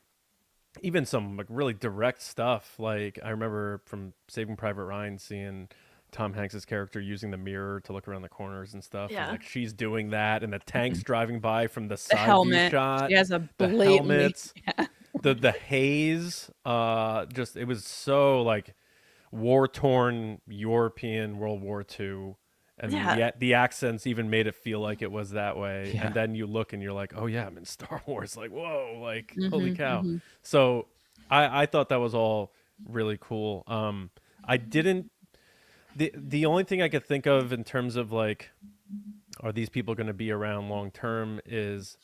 even some like really direct stuff. Like I remember from Saving Private Ryan seeing Tom Hanks's character using the mirror to look around the corners and stuff. Yeah. And, like she's doing that, and the tank's driving by from the side view Helmet. shot. She has a The blatantly. helmets, Yeah. the haze. Just it was so like war torn European World War II. And Yeah. yet the accents even made it feel like it was that way. Yeah. And then you look and you're like, oh yeah, I'm in Star Wars. Like, whoa, like holy Mhm, cow. mhm. So I thought that was all really cool. I didn't the only thing I could think of in terms of like, are these people going to be around long term is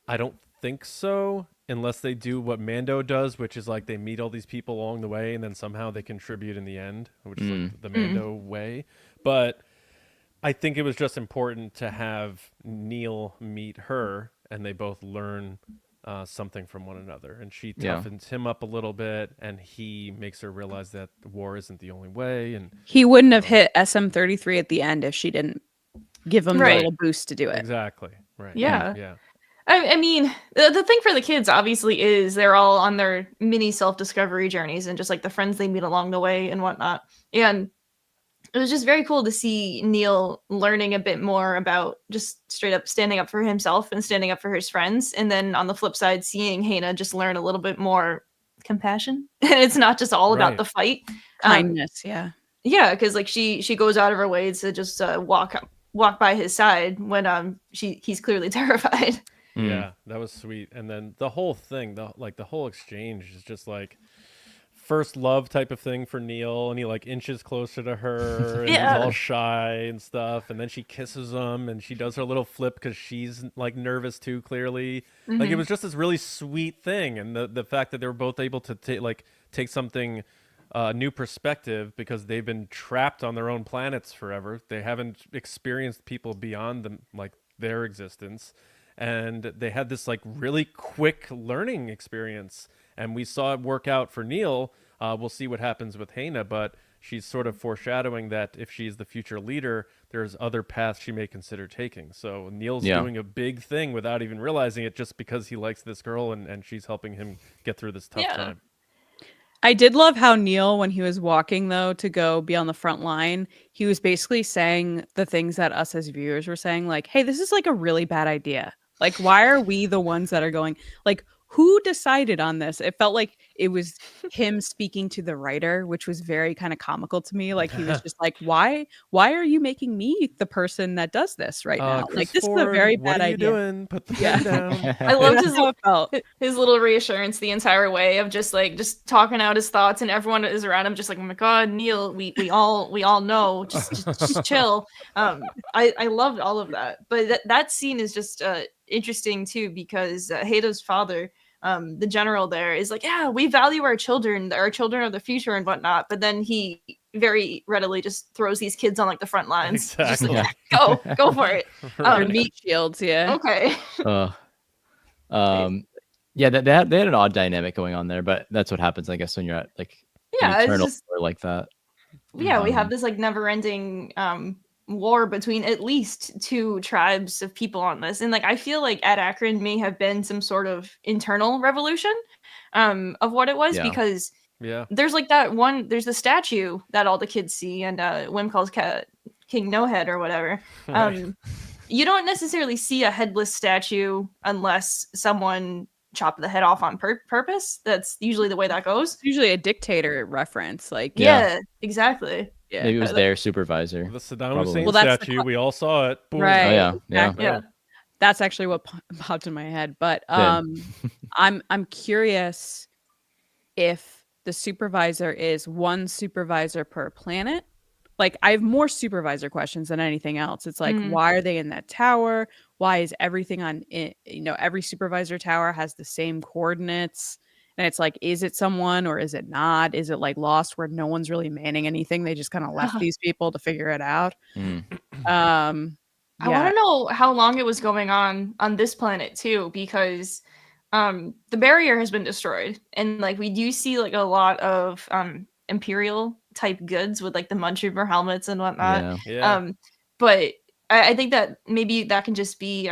I don't think so, unless they do what Mando does, which is like they meet all these people along the way and then somehow they contribute in the end, which is like the Mando way. But I think it was just important to have Neil meet her and they both learn something from one another. And she Yeah. toughens him up a little bit and he makes her realize that war isn't the only way. And He wouldn't have hit SM-33 at the end if she didn't give him Right. the little boost to do it. exactly. Right. Yeah. Yeah. I mean, the thing for the kids obviously is they're all on their mini self-discovery journeys and just like the friends they meet along the way and whatnot. And it was just very cool to see Neil learning a bit more about just straight up standing up for himself and standing up for his friends. And then on the flip side, seeing Hana just learn a little bit more compassion. And it's not just all about Right. the fight. Kindness, yeah. Yeah, because like she goes out of her way to just walk by his side when he's clearly terrified. Mm. Yeah, that was sweet. And then the whole thing, the whole exchange is just like first love type of thing for Neil, and he like inches closer to her and Yeah. he's all shy and stuff, and then she kisses him and she does her little flip because she's like nervous too, clearly. Like it was just this really sweet thing, and the fact that they were both able to take something new perspective because they've been trapped on their own planets forever. They haven't experienced people beyond them, like their existence. And they had this like really quick learning experience, and we saw it work out for Neil. We'll see what happens with Hana, but she's sort of foreshadowing that if she's the future leader, there's other paths she may consider taking. So Neil's doing a big thing without even realizing it, just because he likes this girl and she's helping him get through this tough time. I did love how Neil, when he was walking, though, to go be on the front line, he was basically saying the things that us as viewers were saying, like, hey, this is like a really bad idea. Like, why are we the ones that are going, like, who decided on this? It felt like it was him speaking to the writer, which was very kind of comical to me. Like, he was just like, why are you making me the person that does this right now? Chris Like, this Ford, is a very what bad are you idea. doing? Put the pen down. I loved That's how it felt. his little reassurance the entire way of just talking out his thoughts, and everyone is around him just like, oh my god, Neil, we all know, just chill. I loved all of that, but that scene is just interesting too, because Hado's father, the general there, is like, yeah, we value our children are the future and whatnot, but then he very readily just throws these kids on like the front lines. Exactly. Just like, go for it. Or meat shields, yeah. Okay. Yeah, they had an odd dynamic going on there, but that's what happens, I guess, when you're at like an Yeah, eternal it's just, war like that. yeah, we have this like never-ending war between at least two tribes of people on this, and like I feel like At-Attin may have been some sort of internal revolution of what it was, because there's like there's the statue that all the kids see, and Wim calls King No Head or whatever. You don't necessarily see a headless statue unless someone chopped the head off on purpose. That's usually the way that goes. It's usually a dictator reference, like yeah, exactly. Yeah. Maybe it was their supervisor. The Saddam Hussein that's statue, we all saw it. Boom. Right. Oh, yeah. Exactly. Yeah. That's actually what popped in my head. But I'm curious if the supervisor is one supervisor per planet. Like, I have more supervisor questions than anything else. It's like, why are they in that tower? Why is everything on it? You know, every supervisor tower has the same coordinates. And it's like, is it someone or is it not? Is it like Lost, where no one's really manning anything? They just kind of left these people to figure it out. I want to know how long it was going on this planet too, because the barrier has been destroyed, and like we do see like a lot of Imperial type goods with like the Mudtrooper helmets and whatnot. But I think that maybe that can just be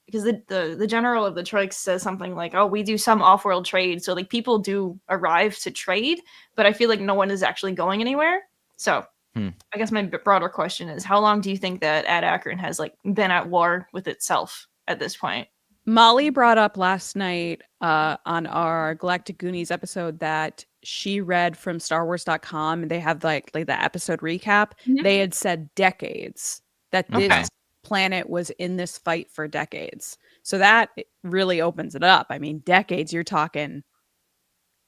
because the general of the Troik says something like, oh, we do some off-world trade, so like people do arrive to trade, but I feel like no one is actually going anywhere. So I guess my broader question is, how long do you think that At-Attin has like been at war with itself at this point? Molly brought up last night on our Galactic Goonies episode that she read from StarWars.com, and they have like the episode recap. They had said decades, that this planet was in this fight for decades. So that really opens it up. I mean, decades, you're talking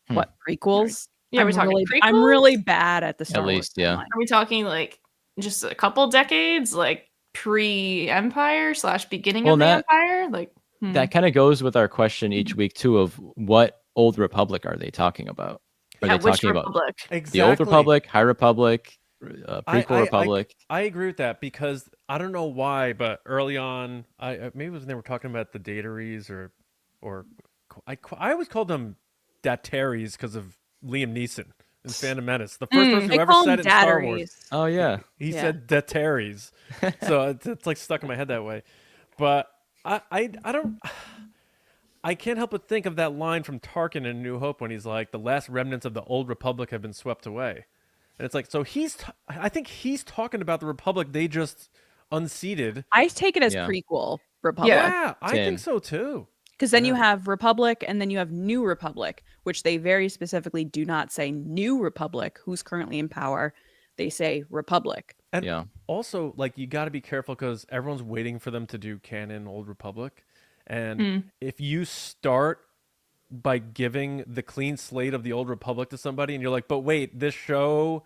what, prequels? Yeah, we're talking prequels? I'm really bad at the Star Wars least, yeah. timeline. Are we talking like just a couple decades, like pre-Empire / beginning of the Empire? Like that kind of goes with our question each week too, of what Old Republic are they talking about? Are they talking about the Old Republic, High Republic, prequel Republic? I agree with that, because I don't know why, but early on, maybe it was when they were talking about the Dataries, or I always called them Dataries because of Liam Neeson in Phantom Menace. The first person who ever said it in Star Wars. Oh yeah, he said Dataries, so it's like stuck in my head that way. But I can't help but think of that line from Tarkin in A New Hope when he's like, the last remnants of the Old Republic have been swept away. And it's like, so I think he's talking about the Republic they just unseated. I take it as prequel Republic. Yeah, I think so too. Because then you have Republic, and then you have New Republic, which they very specifically do not say New Republic, who's currently in power. They say Republic. And also, like, you got to be careful, because everyone's waiting for them to do canon Old Republic. And if you start by giving the clean slate of the Old Republic to somebody, and you're like, but wait, this show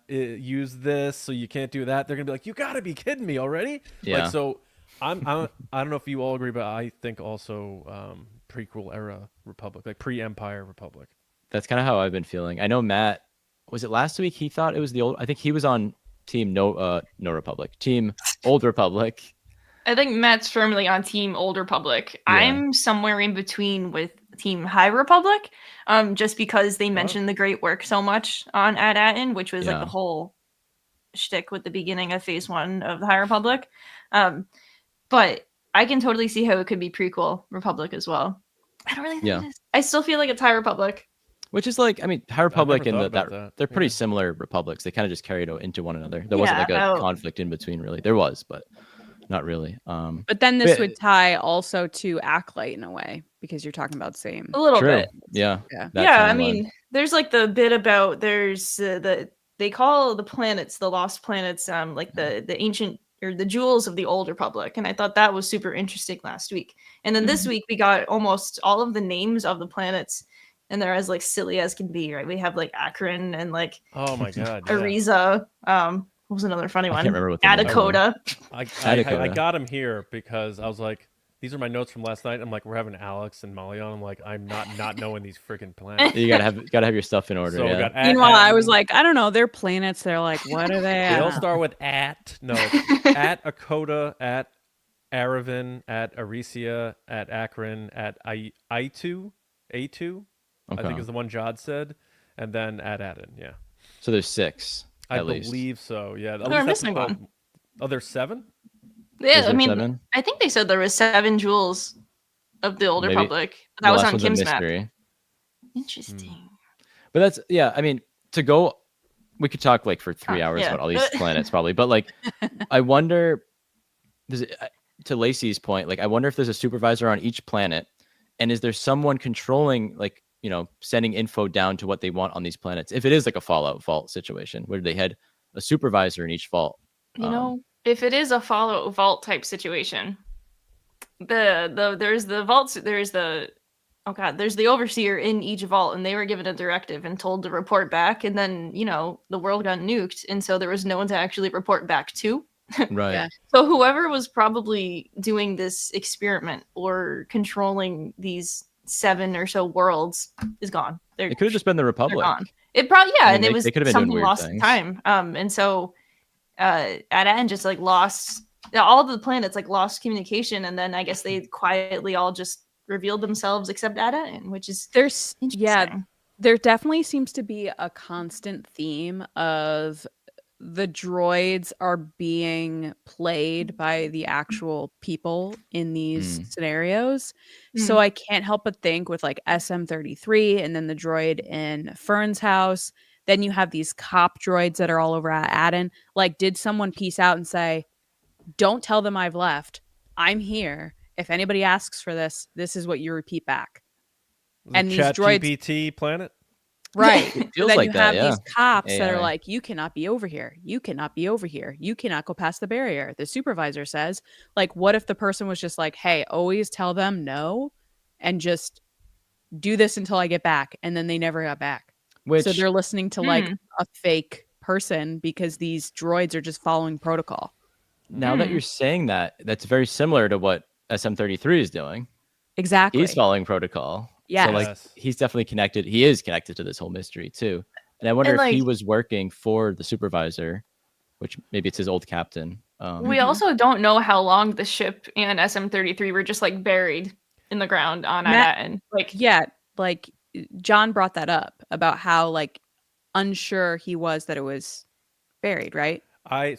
used this, so you can't do that, they're gonna be like, you gotta be kidding me already. Like, so I don't know if you all agree, but I think also prequel era Republic, like pre-Empire Republic. That's kind of how I've been feeling. I know Matt, was it last week, he thought it was the old, I think he was on team no Republic, team Old Republic. I think Matt's firmly on team Old Republic. I'm somewhere in between with Team High Republic, just because they mentioned the great work so much on At-Attin, which was like the whole shtick with the beginning of Phase 1 of the High Republic. But I can totally see how it could be prequel Republic as well. I don't really think it is. I still feel like it's High Republic. Which is like, I mean, High Republic and they're pretty similar republics. They kind of just carried into one another. There wasn't like a conflict in between, really. There was, but not really. But then this would tie also to Acolyte in a way, because you're talking about same. A little bit. Yeah. I mean, there's like the bit about they call the planets, the lost planets, like the ancient or the jewels of the old republic. And I thought that was super interesting last week. And then this week we got almost all of the names of the planets. And they're as like silly as can be, right? We have like Akron and like oh my god, Ariza. What was another funny one? I can't remember what Adakota. I got him here because I was like, these are my notes from last night. I'm like, we're having Alex and Molly on. I'm like, I'm not knowing these freaking planets. You gotta have your stuff in order. So meanwhile, I was like, I don't know, they're planets. They're like, what are they? They all start with at Akota, at Aravan, at Arisia, at Akron, at A2. I think is the one Jod said, and then At-Attin, yeah. So there's 6, I at least. believe so, yeah. They're missing one. Oh, there's 7? Yeah, I mean, 7? I think they said there was 7 jewels of the Old Republic. That was on Kim's map. Interesting. But that's, I mean, we could talk like for 3 hours about all these planets probably, but like, I wonder, to Lacey's point, like, I wonder if there's a supervisor on each planet, and is there someone controlling, like, sending info down to what they want on these planets? If it is like a Fallout vault situation, where they had a supervisor in each vault. If it is a Fallout vault type situation, there's the vaults, there's the overseer in each vault, and they were given a directive and told to report back, and then the world got nuked, and so there was no one to actually report back to. Right. So whoever was probably doing this experiment or controlling these 7 or so worlds is gone. It could have just been the Republic. Gone. It probably and it was something lost in time. And so At-Attin just like lost all of the planets, like lost communication, and then I guess they quietly all just revealed themselves except At-Attin, which is interesting. There definitely seems to be a constant theme of the droids are being played by the actual people in these scenarios. So I can't help but think with like SM-33 and then the droid in Fern's house, then you have these cop droids that are all over At-Attin. Like, did someone piece out and say, don't tell them I've left. I'm here. If anybody asks for this, this is what you repeat back. And these droids GPT planet? Right. It feels then like you have that, these cops AI. that are like, you cannot be over here. You cannot be over here. You cannot go past the barrier. The supervisor says, like, what if the person was just like, hey, always tell them no and just do this until I get back. And then they never got back. So they're listening to like a fake person because these droids are just following protocol. Now that you're saying that, that's very similar to what SM-33 is doing. Exactly. He's following protocol. Yes. So like he's definitely connected. He is connected to this whole mystery too. And I wonder if he was working for the supervisor, which maybe it's his old captain. We also don't know how long the ship and SM-33 were just like buried in the ground on At-Attin. Like John brought that up about how like unsure he was that it was buried, right? I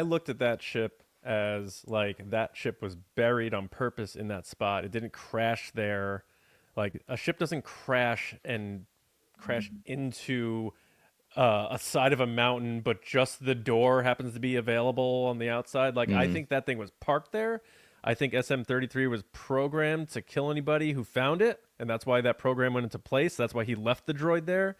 looked at that ship as like that ship was buried on purpose in that spot. It didn't crash there. Like a ship doesn't crash into a side of a mountain, but just the door happens to be available on the outside. Like I think that thing was parked there. I think SM-33 was programmed to kill anybody who found it, and that's why that program went into place. That's why he left the droid there.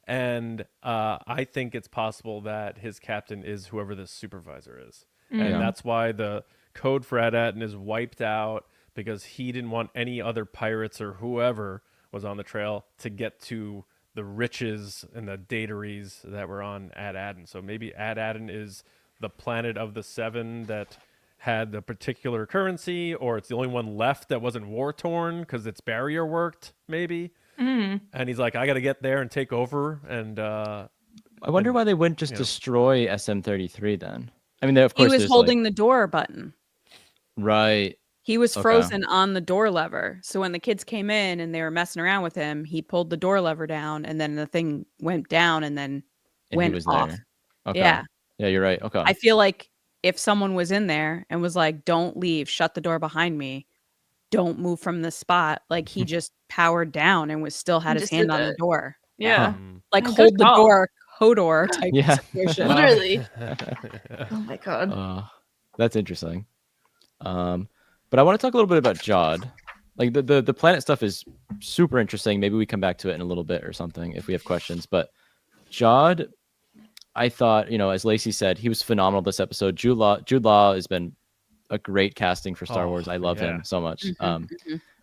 And I think it's possible that his captain is whoever this supervisor is. And that's why the code for At-Attin is wiped out, because he didn't want any other pirates or whoever was on the trail to get to the riches and the dataries that were on At-Attin. So maybe At-Attin is the planet of the 7 that had the particular currency, or it's the only one left that wasn't war-torn because its barrier worked, maybe. And he's like, I got to get there and take over. And I wonder why they wouldn't just destroy SM-33 then. I mean, of course, he was holding the door button. Right. He was Okay. frozen on the door lever. So when the kids came in and they were messing around with him, he pulled the door lever down and then the thing went down and then And he went was off. there. Okay. Yeah. Yeah, you're right. Okay. I feel like if someone was in there and was like, don't leave, shut the door behind me, don't move from the spot, like he just powered down and was still had He his just hand did on the that. door. Yeah. Like Good hold the call. door, Hodor type Yeah. situation. Wow. Literally. Oh my god. That's interesting. But I want to talk a little bit about Jod. Like the planet stuff is super interesting. Maybe we come back to it in a little bit or something if we have questions. But Jod, I thought, as Lacey said, he was phenomenal this episode. Jude Law has been a great casting for Star Wars. I love him so much.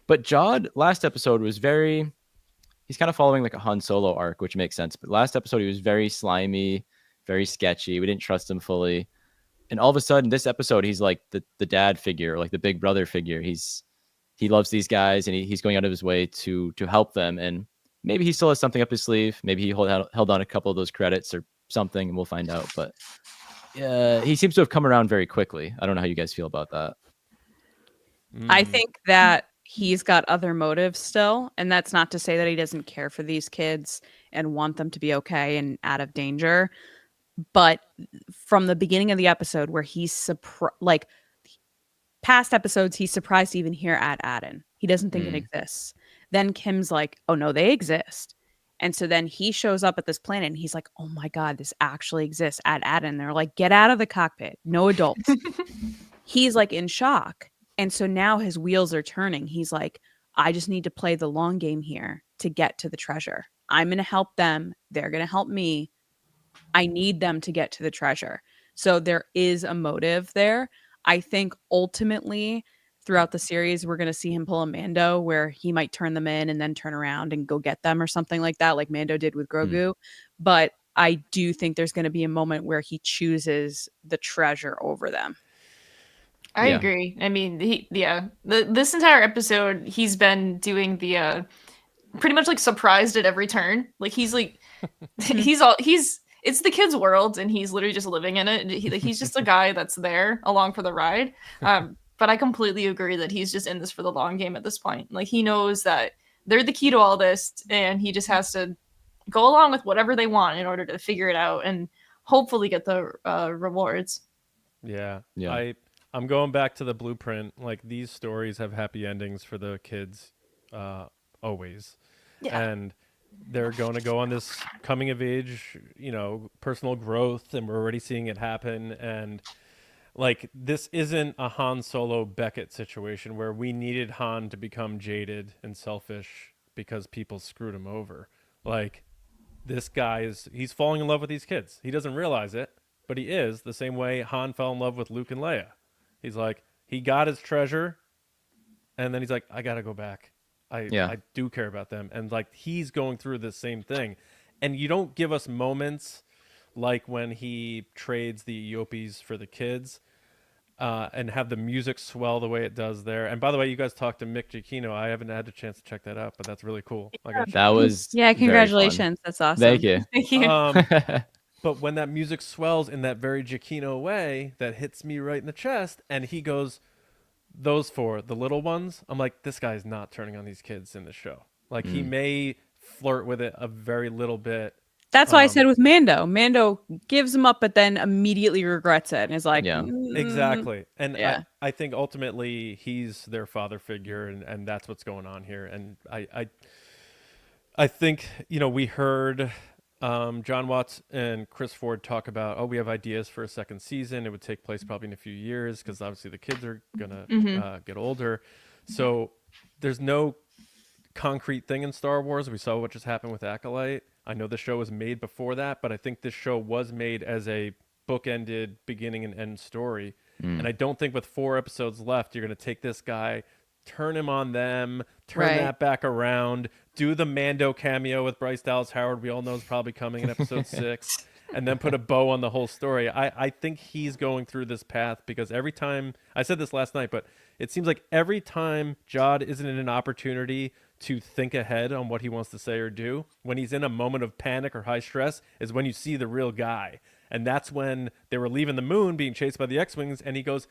But Jod last episode was he's kind of following like a Han Solo arc, which makes sense. But last episode he was very slimy, very sketchy. We didn't trust him fully. And all of a sudden, this episode, he's like the dad figure, like the big brother figure. He loves these guys, and he's going out of his way to help them. And maybe he still has something up his sleeve. Maybe he held on a couple of those credits or something, and we'll find out. But he seems to have come around very quickly. I don't know how you guys feel about that. I think that he's got other motives still, and that's not to say that he doesn't care for these kids and want them to be okay and out of danger. But from the beginning of the episode where he's like past episodes, he's surprised to even hear At-Attin. He doesn't think it exists. Then Kim's like, oh no, they exist. And so then he shows up at this planet and he's like, oh my God, this actually exists. At-Attin. They're like, get out of the cockpit. No adults. He's like in shock. And so now his wheels are turning. He's like, I just need to play the long game here to get to the treasure. I'm going to help them. They're going to help me. I need them to get to the treasure. So there is a motive there. I think ultimately throughout the series, we're going to see him pull a Mando where he might turn them in and then turn around and go get them or something like that, like Mando did with Grogu. But I do think there's going to be a moment where he chooses the treasure over them. I agree. I mean, this entire episode, he's been doing the pretty much like surprised at every turn. Like he's like, it's the kid's world, and he's literally just living in it. He's just a guy that's there along for the ride. But I completely agree that he's just in this for the long game at this point. Like he knows that they're the key to all this, and he just has to go along with whatever they want in order to figure it out and hopefully get the rewards. Yeah. I'm going back to the blueprint. Like these stories have happy endings for the kids, always. Yeah. And they're going to go on this coming of age, personal growth, and we're already seeing it happen. And like, this isn't a Han Solo Beckett situation where we needed Han to become jaded and selfish because people screwed him over. Like, this guy he's falling in love with these kids. He doesn't realize it, but he is, the same way Han fell in love with Luke and Leia. He's like, he got his treasure, and then he's like, I gotta go back. I do care about them. And like, he's going through the same thing. And you don't give us moments like when he trades the Eopies for the kids, and have the music swell the way it does there. And by the way, you guys talked to Mick Giacchino. I haven't had a chance to check that out, but that's really cool. That was congratulations. That's awesome. Thank you. Thank you. But when that music swells in that very Giacchino way, that hits me right in the chest, and he goes, those four, the little ones, I'm like, this guy's not turning on these kids in the show. Like, he may flirt with it a very little bit. That's why I said with Mando. Mando gives him up, but then immediately regrets it and is like, Exactly. And I think ultimately he's their father figure, and that's what's going on here. And I think, we heard John Watts and Chris Ford talk about, we have ideas for a second season. It would take place probably in a few years because obviously the kids are going to get older. So there's no concrete thing in Star Wars. We saw what just happened with Acolyte. I know the show was made before that, but I think this show was made as a bookended beginning and end story. And I don't think with 4 episodes left, you're going to take this guy, turn him on them, turn that back around, do the Mando cameo with Bryce Dallas Howard. We all know is probably coming in episode 6, and then put a bow on the whole story. I think he's going through this path because every time, I said this last night, but it seems like every time Jod isn't in an opportunity to think ahead on what he wants to say or do, when he's in a moment of panic or high stress, is when you see the real guy. And that's when they were leaving the moon being chased by the X-Wings, and he goes,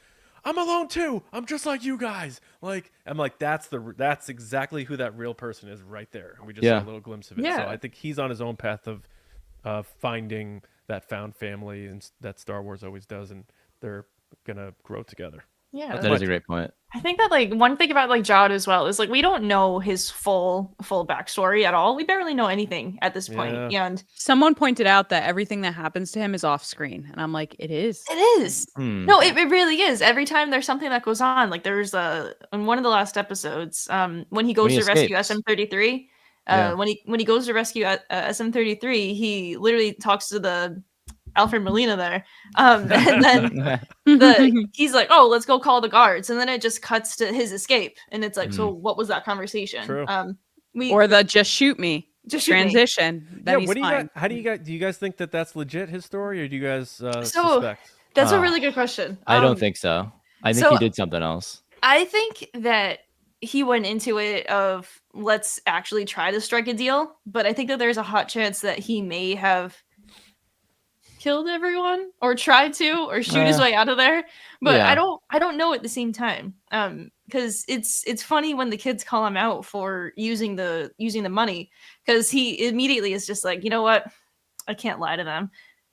I'm alone too. I'm just like you guys. Like, I'm like, that's exactly who that real person is right there. And we just saw a little glimpse of it. So Yeah. I think he's on his own path of finding that found family, and that Star Wars always does, and they're gonna grow together. Yeah. That is a great point. I think that like one thing about like Jude as well is like we don't know his full backstory at all. We barely know anything at this point. Yeah. And Someone pointed out that everything that happens to him is off screen, and I'm like, it is. it is. Hmm. No, it really is. Every time there's something that goes on, like there's in one of the last episodes, when he goes he to rescue escapes. SM-33, Yeah. when he goes to rescue SM-33, he literally talks to the Alfred Molina there, and then he's like, "Oh, let's go call the guards," and then it just cuts to his escape, and it's like, "So what was that conversation?" True. Or the just shoot me Just shoot me. transition. Then he's what do you fine. guys? Do you guys think that that's legit his story, or do you guys So- suspect? That's a really good question. I don't think so. I think so- he did something else. I think that he went into it of let's actually try to strike a deal, but I think that there's a hot chance that he may have killed everyone or tried to or shoot his way out of there. But Yeah. I don't know at the same time. Because it's funny when the kids call him out for using the money, because he immediately is just like, you know what? I can't lie to them.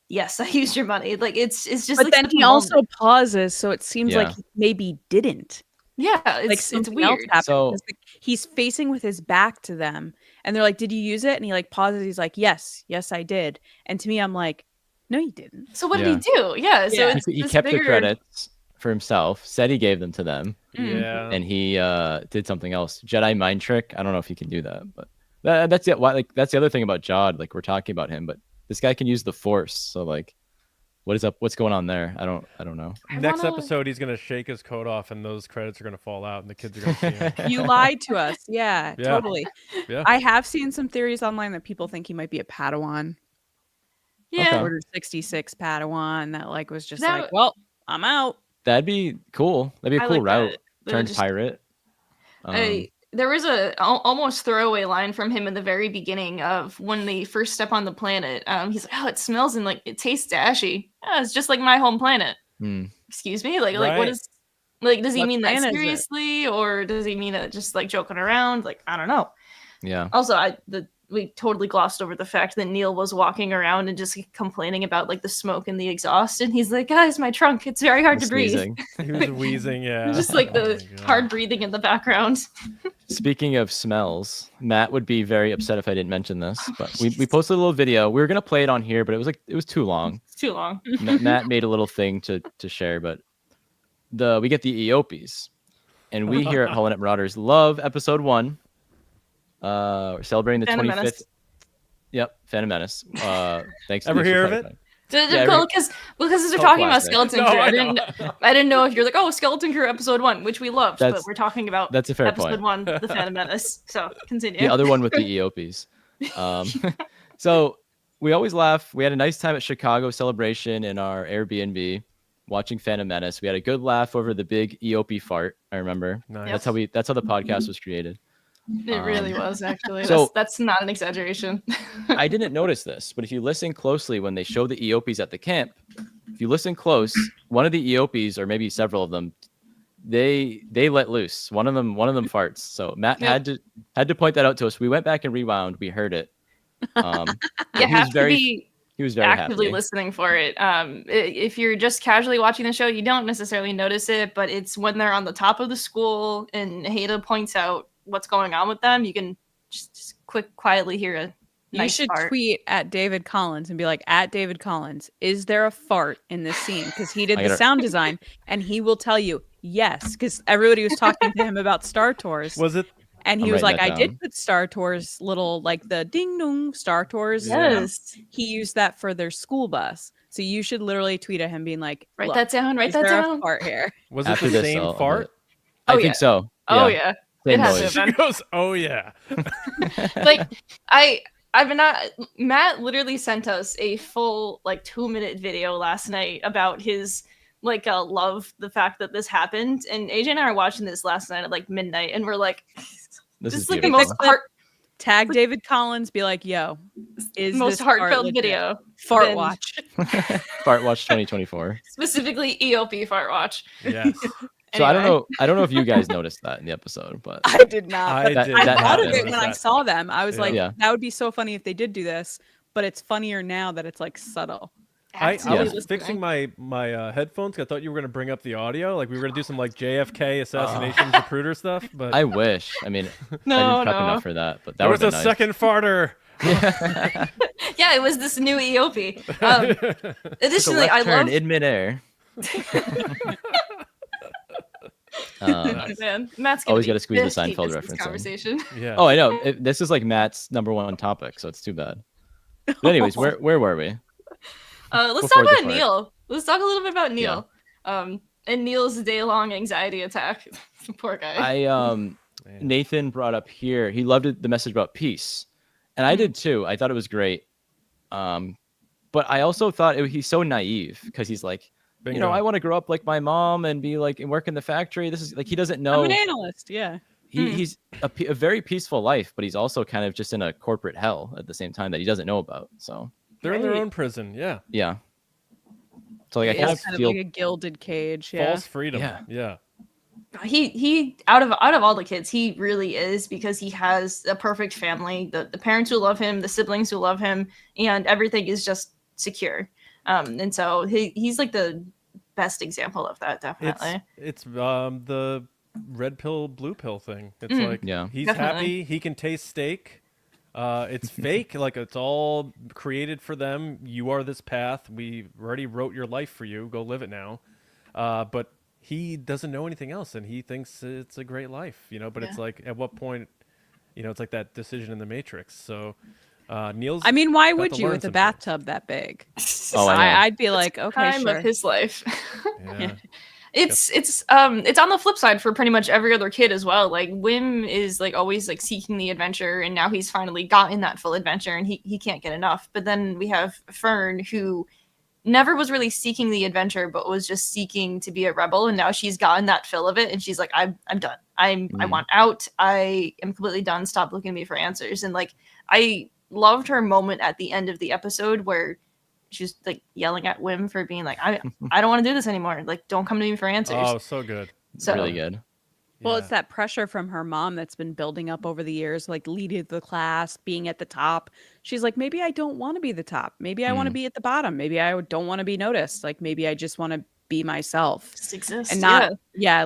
Yes, I used your money. Like it's just But like then such a he also moment. pauses, so it seems like Yeah. he maybe didn't. Yeah, Like it's something else weird. happened. So- 'cause, like, he's facing with his back to them, and they're like, "Did you use it?" And he like pauses. He's like, "Yes, I did." And to me, I'm like, "No, you didn't." So what Yeah. did he do? Yeah, so Yeah. it's He this kept bigger... the credits for himself, said he gave them to them, Yeah. and he did something else. Jedi mind trick. I don't know if he can do that, but that's it. Why? Like that's the other thing about Jude. Like we're talking about him, but this guy can use the Force. So like, what is up? What's going on there? I don't know. Next wanna- episode, he's gonna shake his coat off, and those credits are gonna fall out, and the kids are gonna see him. You lied to us. Yeah, Yeah. totally. Yeah. I have seen some theories online that people think he might be a Padawan, Yeah. Okay. Order 66 Padawan that like was just That like, well, I'm out. That'd be cool. That'd be a I cool like route. that. They're Turned just- pirate. There was a almost throwaway line from him in the very beginning of when they first step on the planet. He's like, "Oh, it smells and like it tastes ashy. Yeah, it's just like my home planet." Hmm. Excuse me, like what Right. is like? Does he What mean that planet is it? seriously, or does he mean it just like joking around? Like I don't know. Yeah. Also, we totally glossed over the fact that Neil was walking around and just complaining about like the smoke and the exhaust, and he's like, "Guys, my trunk, it's very hard to breathe." Sneezing. He was wheezing. Yeah. Just like Oh the my God. hard breathing in the background. Speaking of smells, Matt would be very upset if I didn't mention this, but we posted a little video. We were gonna play it on here, but it was too long. It's too long. Matt made a little thing to share, but we get the Eopies, and we here at Holonet Marauders love episode 1. We're celebrating the Phantom 25th. Menace. Yep, Phantom Menace. Thanks. Ever thanks for hear of it? clarifying. Because they're Cult talking about classic. Skeleton No, Crew. I I know. didn't know if you're like, oh, Skeleton Crew episode 1, which we loved, but That's- we're talking about That's a fair episode point. 1, The Phantom Menace. So continue. The other one with the Eopies. So we always laugh. We had a nice time at Chicago Celebration in our Airbnb watching Phantom Menace. We had a good laugh over the big Eopie fart. I remember. Nice. That's how the podcast was created. It really was actually. so- That's not an exaggeration. I didn't notice this, but if you listen closely when they show the Eopies at the camp, if you listen close, one of the Eopies, or maybe several of them, they let loose. One of them farts. So Matt Yep. had to point that out to us. We went back and rewound. We heard it. You he was have to very be he was very actively happy. listening for it. If you're just casually watching the show, you don't necessarily notice it, but it's when they're on the top of the school and Haida points out what's going on with them, you can just quietly hear a You nice should fart. tweet at David Collins and be like, at David Collins, is there a fart in this scene? Because he did I the gotta- sound design, and he will tell you yes. Because everybody was talking to him about Star Tours, Was it? and he I'm was like, writing I that did down. put Star Tours little like the ding dong Star Tours. Yes. He used that for their school bus. So you should literally tweet at him being like, Write "Look, that down. Write is that there a down. fart here?" Was it After the this, same I'll fart? do it. I Oh, think yeah. so. Oh yeah. Same It has noise. to have She been. goes, "Oh yeah." Like I've been not. Matt literally sent us a full like 2-minute video last night about his like love the fact that this happened, and AJ and I are watching this last night at like midnight, and we're like, This this is is like the beautiful. most heart. Tag David Collins. Be like, yo, is Most this fart heartfelt legit? video. Fart Binge. watch. Fart Watch 2024. Specifically EOP fart watch. Yes. So I don't Anyway. know if you guys noticed that in the episode, but I did not. I But That- did. I that thought of happened. it when I saw them. I was Yeah. like, Yeah. that would be so funny if they did do this. But it's funnier now that it's like subtle. I Actively was listening. fixing my headphones. 'Cause I thought you were going to bring up the audio. Like we were going to do some like JFK assassination Zapruder stuff. But I wish. I mean, I No, didn't prep no. enough for that, but that there would was have a been nice. second farter. Yeah, it was this new EOP. Took a Additionally, left I turn love in midair. man. Matt's gonna Always be gotta squeeze the pissed he Seinfeld missed reference this in. conversation. Yeah. Oh, I know. This is like Matt's #1 topic, so it's too bad. But anyways, where were we? Let's Before talk the about fart. Neil. Let's talk a little bit about Neil. And Neil's day-long anxiety attack. Poor guy. I Nathan brought up here. He loved the message about peace, and I did too. I thought it was great. But I also thought he's so naive because he's like, you know, Bingo. I want to grow up like my mom and be like and work in the factory. This is like he doesn't I'm know. an analyst. Yeah. He's a very peaceful life, but he's also kind of just in a corporate hell at the same time that he doesn't know about. So They're in their Right. own prison. Yeah. yeah. So like I It's kind of kind feel of like a gilded cage. Yeah. False freedom. Yeah. Yeah. He out of all the kids, he really is, because he has a perfect family, the parents who love him, the siblings who love him, and everything is just secure. And so he's like the best example of that, definitely. It's the red pill, blue pill thing. It's like Yeah. he's Definitely. happy. He can taste steak. It's fake. Like it's all created for them. You are this path. We already wrote your life for you. Go live it now. But he doesn't know anything else, and he thinks it's a great life, you know. But it's Yeah. like, at what point, you know, it's like that decision in the Matrix. So Neil's. I mean, why got would to you learn with a some things. bathtub that big? Oh, I know. I'd be like, okay, Time sure. of his life. Yeah. It's on the flip side for pretty much every other kid as well. Like Wim is like always like seeking the adventure, and now he's finally gotten that full adventure, and he can't get enough. But then we have Fern, who never was really seeking the adventure, but was just seeking to be a rebel, and now she's gotten that fill of it, and she's like, I'm done. I want out. I am completely done. Stop looking at me for answers. And like I loved her moment at the end of the episode where she's like yelling at Wim for being like, I don't want to do this anymore. Like, don't come to me for answers. Oh, so good. So really good. Well, Yeah. it's that pressure from her mom that's been building up over the years, like leading the class, being at the top. She's like, maybe I don't want to be the top. Maybe I want to be at the bottom. Maybe I don't want to be noticed. Like, maybe I just want to be myself just exist. and not,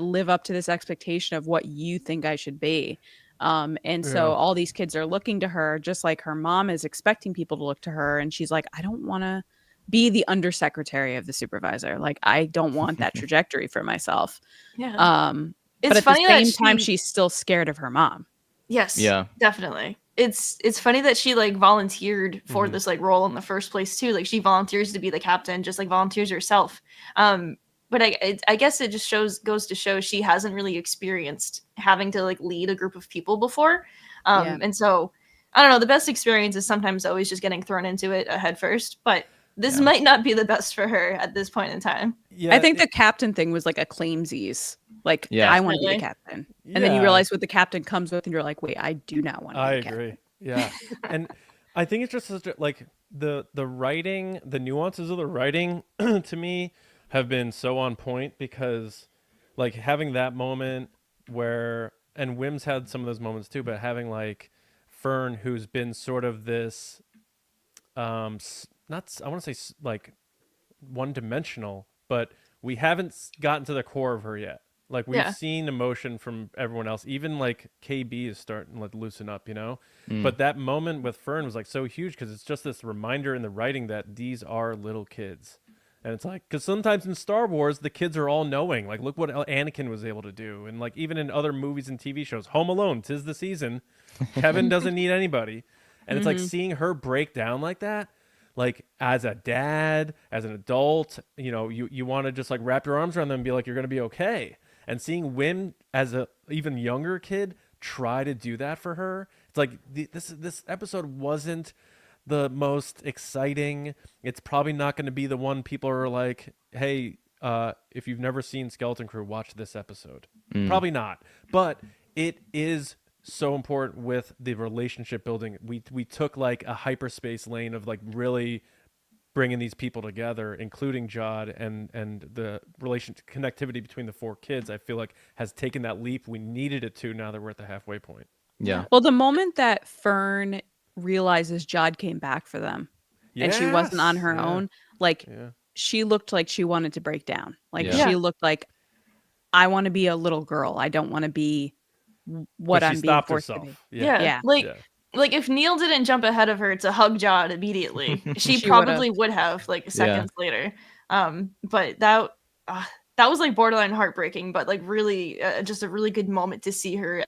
live up to this expectation of what you think I should be. And so Yeah. all these kids are looking to her, just like her mom is expecting people to look to her. And she's like, I don't want to be the undersecretary of the supervisor. Like, I don't want that trajectory for myself. Yeah. But It's at funny the that same time, she's still scared of her mom. Yes. Yeah. Definitely. It's funny that she like volunteered for this like role in the first place too. Like she volunteers to be the captain, just like volunteers herself. But I guess it just goes to show she hasn't really experienced having to like lead a group of people before. And so I don't know. The best experience is sometimes always just getting thrown into it head first. But this might not be the best for her at this point in time. Yeah, I think the captain thing was like a claimsies. Like, Yeah. I want to be the Definitely. captain. And then you Yeah. realize what the captain comes with, and you're like, wait, I do not want to I be the captain. agree. Yeah. And I think it's just such a, like the writing, the nuances of the writing to me have been so on point, because like having that moment where, and Wim's had some of those moments too, but having like Fern, who's been sort of this not, I want to say like one-dimensional, but we haven't gotten to the core of her yet. Like we've Yeah. seen emotion from everyone else. Even like KB is starting to like loosen up, you know. But that moment with Fern was like so huge, because it's just this reminder in the writing that these are little kids, and it's like, because sometimes in Star Wars the kids are all knowing. Like look what Anakin was able to do, and like even in other movies and TV shows, Home Alone, 'tis the season. Kevin doesn't need anybody, and it's like seeing her break down like that. Like as a dad, as an adult, you know, you want to just like wrap your arms around them and be like, you're going to be okay. And seeing Wim as a even younger kid try to do that for her, it's like this episode wasn't the most exciting. It's probably not going to be the one people are like, hey, if you've never seen Skeleton Crew, watch this episode. Probably not. But it is so important with the relationship building. We took like a hyperspace lane of like really bringing these people together, including Jod, and the connectivity between the 4 kids. I feel like has taken that leap we needed it to. Now that we're at the halfway point. Yeah. Well, the moment that Fern realizes Jod came back for them and she wasn't on her own, like she looked like she wanted to break down. Like Yeah. she looked like, I want to be a little girl. I don't want to be what I'm being forced to be. Yeah. Like if Neil didn't jump ahead of her to hug Jod immediately, she probably would have like seconds later. But that was like borderline heartbreaking, but like really just a really good moment to see her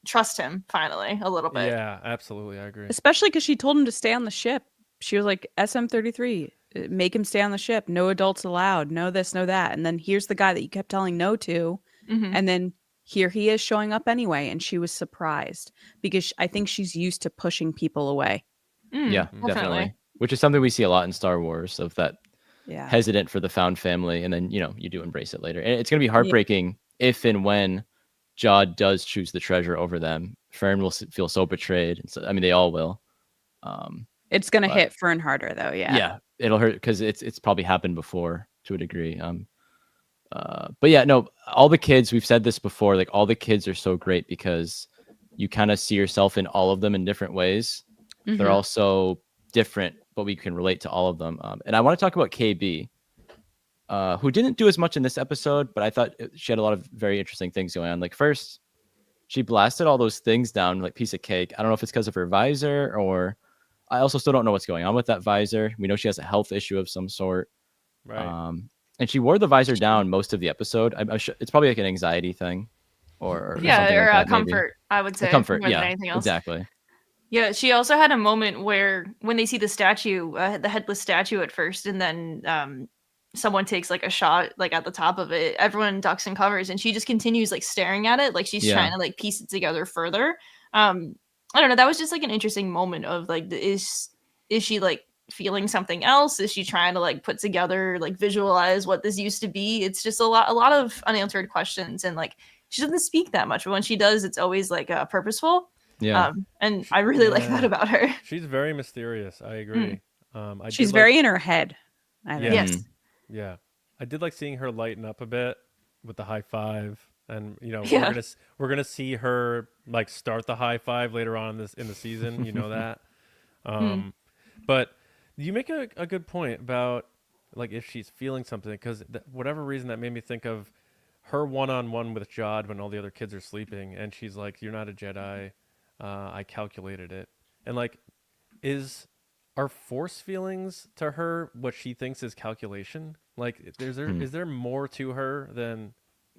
trust him finally a little bit. Yeah, absolutely. I agree. Especially because she told him to stay on the ship. She was like, SM-33, make him stay on the ship. No adults allowed. No this, no that. And then here's the guy that you kept telling no to. And then here he is showing up anyway. And she was surprised because I think she's used to pushing people away. Yeah, definitely. Which is something we see a lot in Star Wars, of that hesitant for the found family. And then, you do embrace it later. And it's going to be heartbreaking if and when Jod does choose the treasure over them. Fern will feel so betrayed. So, I mean, they all will. It's going to hit Fern harder, though. Yeah, it'll hurt because it's probably happened before to a degree. But yeah, no, all the kids, we've said this before, like all the kids are so great because you kind of see yourself in all of them in different ways. They're all so different, but we can relate to all of them. And I want to talk about KB, who didn't do as much in this episode, but I thought she had a lot of very interesting things going on. Like first, she blasted all those things down like piece of cake. I don't know if it's because of her visor, or I also still don't know what's going on with that visor. We know she has a health issue of some sort. Right. And she wore the visor down most of the episode. I'm sure it's probably like an anxiety thing, or something like that, comfort. Maybe. I would say comfort. More Yeah, than anything else. Exactly. Yeah, she also had a moment where when they see the statue, the headless statue at first, and then someone takes like a shot like at the top of it, everyone ducks and covers, and she just continues like staring at it, like she's trying to like piece it together further. I don't know. That was just like an interesting moment of like, is she like feeling something else? Is she trying to like put together, like visualize what this used to be? It's just a lot of unanswered questions, and like she doesn't speak that much, but when she does, it's always like purposeful. Yeah. And I really like that about her. She's very mysterious. I agree. She's very in her head. Yes. Yeah. I did like seeing her lighten up a bit with the high five, and we're gonna see her like start the high five later on in the season. You know that. But you make a good point about like if she's feeling something, because whatever reason that made me think of her one-on-one with Jod when all the other kids are sleeping, and she's like, "You're not a Jedi. I calculated it." And like, are force feelings to her what she thinks is calculation? Like, is there more to her than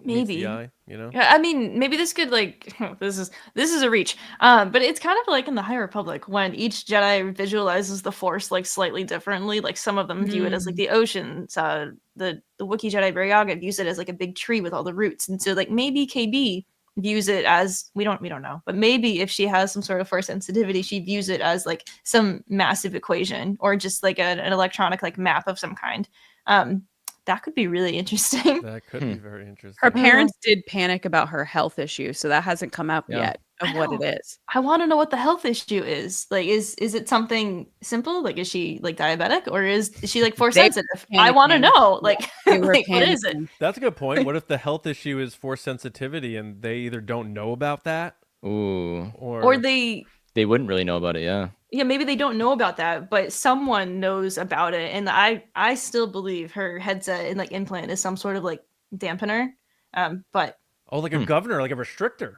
maybe the eye, Yeah, I mean, maybe this could like this is a reach. But it's kind of like in the High Republic when each Jedi visualizes the Force like slightly differently. Like some of them view it as like the oceans. The Wookiee Jedi Bryaga views it as like a big tree with all the roots, and so like maybe KB views it as we don't know, but maybe if she has some sort of force sensitivity, she views it as like some massive equation or just like an electronic like map of some kind. That could be really interesting. That could be very interesting. Her parents did panic about her health issue, so that hasn't come up yet of what it is. I want to know what the health issue is. Like, is it something simple? Like, is she like diabetic, or is she like force sensitive? I want to know. Like, like what is it? That's a good point. What if the health issue is force sensitivity, and they either don't know about that, or they wouldn't really know about it? Yeah, maybe they don't know about that, but someone knows about it, and I still believe her headset and like implant is some sort of like dampener. But like a governor, like a restrictor.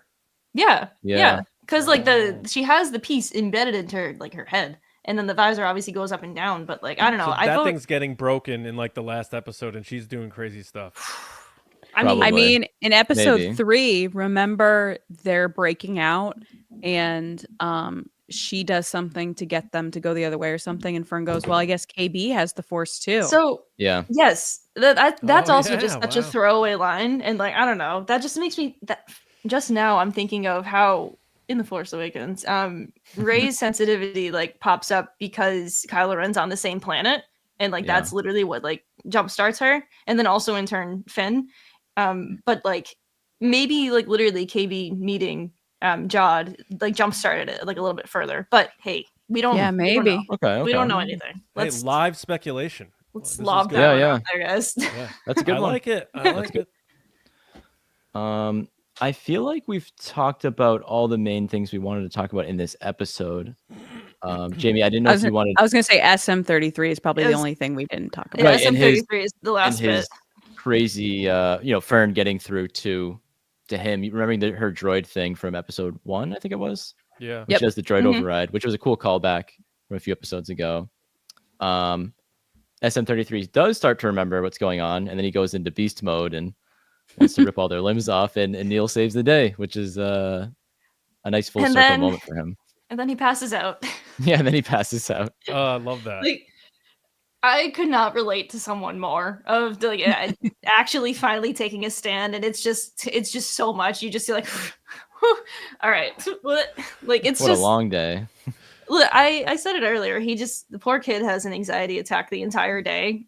Yeah. Because like she has the piece embedded into her, like her head, and then the visor obviously goes up and down. But like I don't know, so that thing's getting broken in like the last episode, and she's doing crazy stuff. I mean, in episode 3, remember they're breaking out, and she does something to get them to go the other way or something, and Fern goes, "Well, I guess KB has the Force too." So yes, that's also just such a throwaway line, and like I don't know, that just makes me that. Just now, I'm thinking of how in The Force Awakens, Rey's sensitivity like pops up because Kylo Ren's on the same planet, and like that's literally what like jumpstarts her, and then also in turn Finn. But like maybe like literally KB needing Jod like jump started it like a little bit further. But hey, we don't. Yeah, we don't know. maybe. Okay. We don't know anything. Hey, Let's live speculation. let's This is lob good. that one Yeah, out there, guys. Yeah, That's a good I one. like it. I like it. I feel like we've talked about all the main things we wanted to talk about in this episode. Jamie, I didn't know if you wanted I was gonna say SM33 is probably the Yes. only thing we didn't talk about. Yeah, Right, and his- SM33 is the and last bit. his crazy, Fern getting through to him. You remembering her droid thing from episode 1, I think it was. Yeah. Which does the droid Mhm. override, which was a cool callback from a few episodes ago. SM33 does start to remember what's going on, and then he goes into beast mode and wants to rip all their limbs off, and Neil saves the day, which is a nice full And circle then- moment for him. And then he passes out. Yeah, and then he passes out. I love that. Like, I could not relate to someone more of like actually finally taking a stand, and it's just so much. You just feel like, all right, like it's What just a long day. Look, I said it earlier. The poor kid has an anxiety attack the entire day.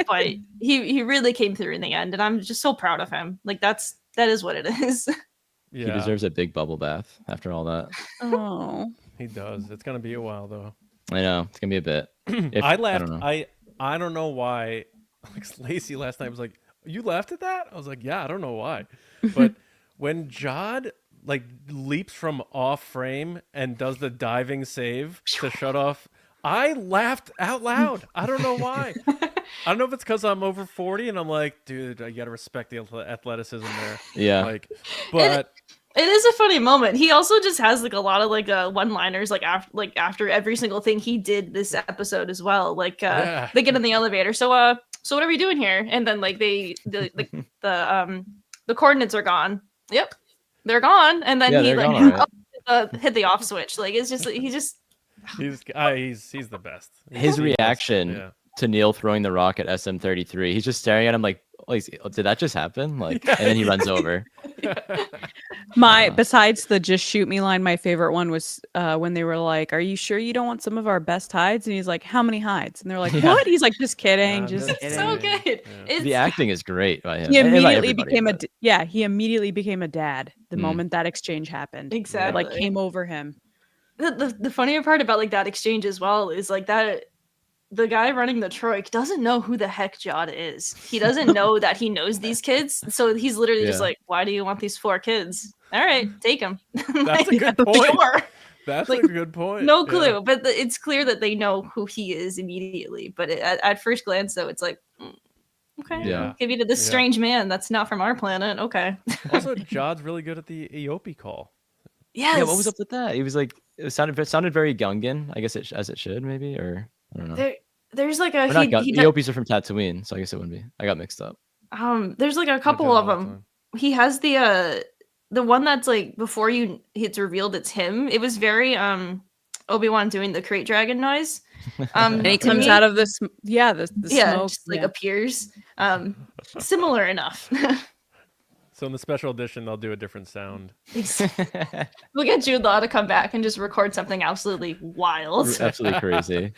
But he really came through in the end, and I'm just so proud of him. Like that is what it is. Yeah, He deserves a big bubble bath after all that. Oh. he does. It's gonna be a while though. I know it's gonna be a bit. I laughed. don't know. I don't know why. Like Lacey last night was like, "You laughed at that?" I was like, "Yeah, I don't know why." But when Jod like leaps from off frame and does the diving save to shut off, I laughed out loud. I don't know why. I don't know if it's because I'm over 40 and I'm like, dude, I gotta respect the athleticism there. Yeah. Like, but It is a funny moment. He also just has like a lot of like one-liners after every single thing he did this episode as well. Like Yeah. they get in the elevator. So what are we doing here? And then like the coordinates are gone. Yep. They're gone. And then Yeah, he they're like gone, alright. hit the off switch. Like it's just he's the best. His reaction Yeah. to Neil throwing the rock at SM33, he's just staring at him like, oh, did that just happen? Like, and then he runs over. Besides the just shoot me line, my favorite one was when they were like, "Are you sure you don't want some of our best hides?" And he's like, "How many hides?" And they're like, Yeah. "What?" He's like, "Just kidding, Yeah, just that's kidding." so Yeah. good. Yeah. It's The acting is great by him. He and by immediately everybody, became but- he immediately became a dad the Mm. moment that exchange happened. exactly It like came over him. the funnier part about like that exchange as well is like that the guy running the Troik doesn't know who the heck Jod is. He doesn't know that he knows these kids. So he's literally just Yeah. like, why do you want these 4 kids? All right, take them. That's a good point. Sure. That's Like, a good point. No Yeah. clue, but it's clear that they know who he is immediately. But at first glance, though, it's like, okay, Yeah. I'll give you to this Yeah. strange man that's not from our planet. Okay. Also, Jod's really good at the Eope call. Yes. Yeah, what was up with that? He was like, it sounded very Gungan, I guess as it should, maybe, or I don't know. There's like Or a not he, Gun- he the Eopies are from Tatooine, so I guess it wouldn't be. I got mixed up. there's like a couple of them. He has the one that's like before it's revealed it's him. It was very Obi-Wan doing the crate dragon noise. And he comes out of this, the smoke. just like appears. Similar enough. So in the special edition, they'll do a different sound. We'll get Jude Law to come back and just record something absolutely wild. Absolutely crazy.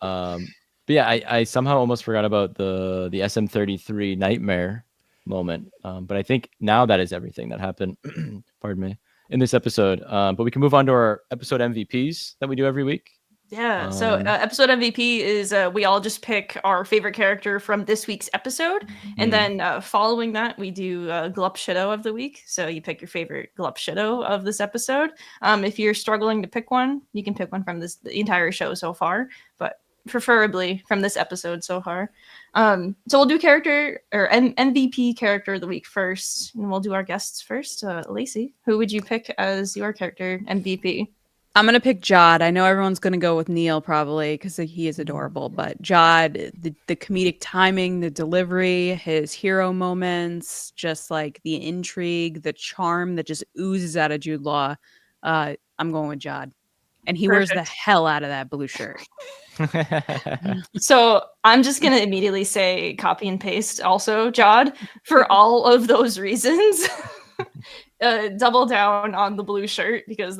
But yeah, I somehow almost forgot about the SM33 nightmare moment. But I think now that is everything that happened. Pardon me. In this episode. But we can move on to our episode MVPs that we do every week. Yeah. So episode MVP is we all just pick our favorite character from this week's episode, and then following that we do Glup Shido of the week. So you pick your favorite Glup Shido of this episode. If you're struggling to pick one, you can pick one from the entire show so far, but preferably from this episode so far. So we'll do character or MVP character of the week first, and we'll do our guests first. Lacey, who would you pick as your character MVP? I'm gonna pick Jod. I know everyone's gonna go with Neil probably because he is adorable, but Jod, the comedic timing, the delivery, his hero moments, just like the intrigue, the charm that just oozes out of Jude Law. I'm going with Jod, and he wears the Perfect. hell out of that blue shirt. So I'm just gonna immediately say copy and paste also Jod for all of those reasons. Double down on the blue shirt because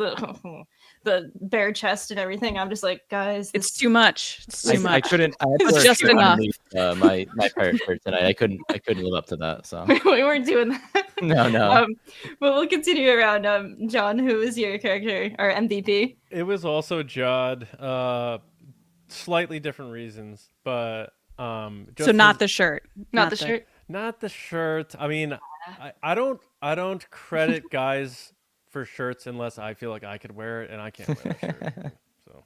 the bare chest and everything. I'm just like, guys, It's too much. It's too I much. couldn't. I had to It's wear just a shirt enough. underneath, my pirate shirt tonight. I couldn't live up to that. So we weren't doing that. No. But we'll continue around. John, who is your character or MVP? It was also Judd. Slightly different reasons, but just So not his- the shirt. Not the shirt. not the shirt. I mean, I don't credit guys for shirts unless I feel like I could wear it, and I can't wear that shirt. So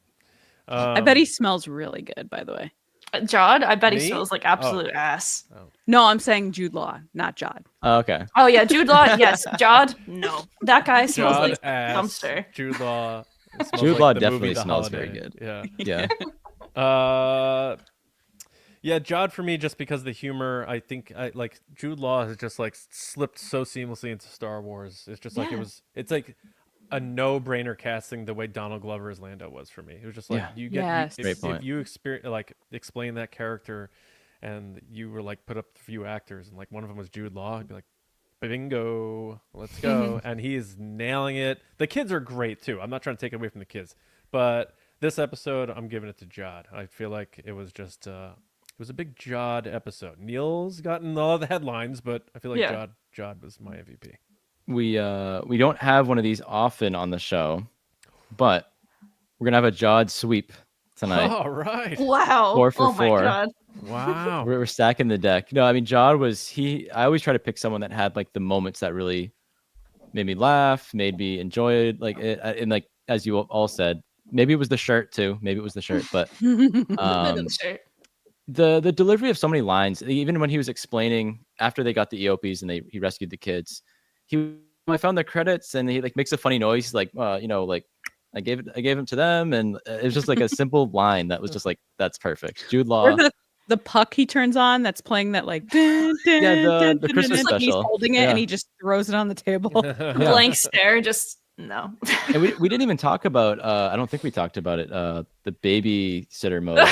I bet he smells really good, by the way. Jod, I bet he Me? smells like absolute ass. No, I'm saying Jude Law, not Jod. Oh, okay. Oh yeah, Jude Law. Yes, Jod. No, that guy smells Judd like a ass, dumpster. Jude Law. It smells Jude like Law the definitely movie The smells very Holiday. good. Yeah. Yeah. Yeah, Judd for me just because the humor. I think like Jude Law has just like slipped so seamlessly into Star Wars. It's just like it's like a no-brainer casting the way Donald Glover as Lando was for me. It was just like Yeah. you get Yes. Great if point. you experience like explain that character, and you were like put up a few actors, and like one of them was Jude Law. I'd be like, bingo, let's go, and he is nailing it. The kids are great too. I'm not trying to take it away from the kids, but this episode I'm giving it to Judd. I feel like it was just it was a big Judd episode. Neil's gotten all the headlines, but I feel like Yeah. Judd was my MVP. We don't have one of these often on the show, but we're gonna have a Jod sweep tonight. All right. Wow. 4 for oh my 4. god. Wow. We're stacking the deck. No, I mean Jod was I always try to pick someone that had like the moments that really made me laugh, made me enjoy it. Like and like as you all said, maybe it was the shirt too. Maybe it was the shirt, but Shirt. the delivery of so many lines, even when he was explaining after they got the EOPs and he rescued the kids, I found the credits and he like makes a funny noise. He's like, like I gave him to them, and it was just like a simple line that was just like that's perfect. Jude Law. Or the puck he turns on that's playing that like dun, dun, Yeah, dun, the dun, Christmas dun, dun, he's special. holding it Yeah. and he just throws it on the table. Blank stare. Just no. And we didn't even talk about I don't think we talked about it, the babysitter mode.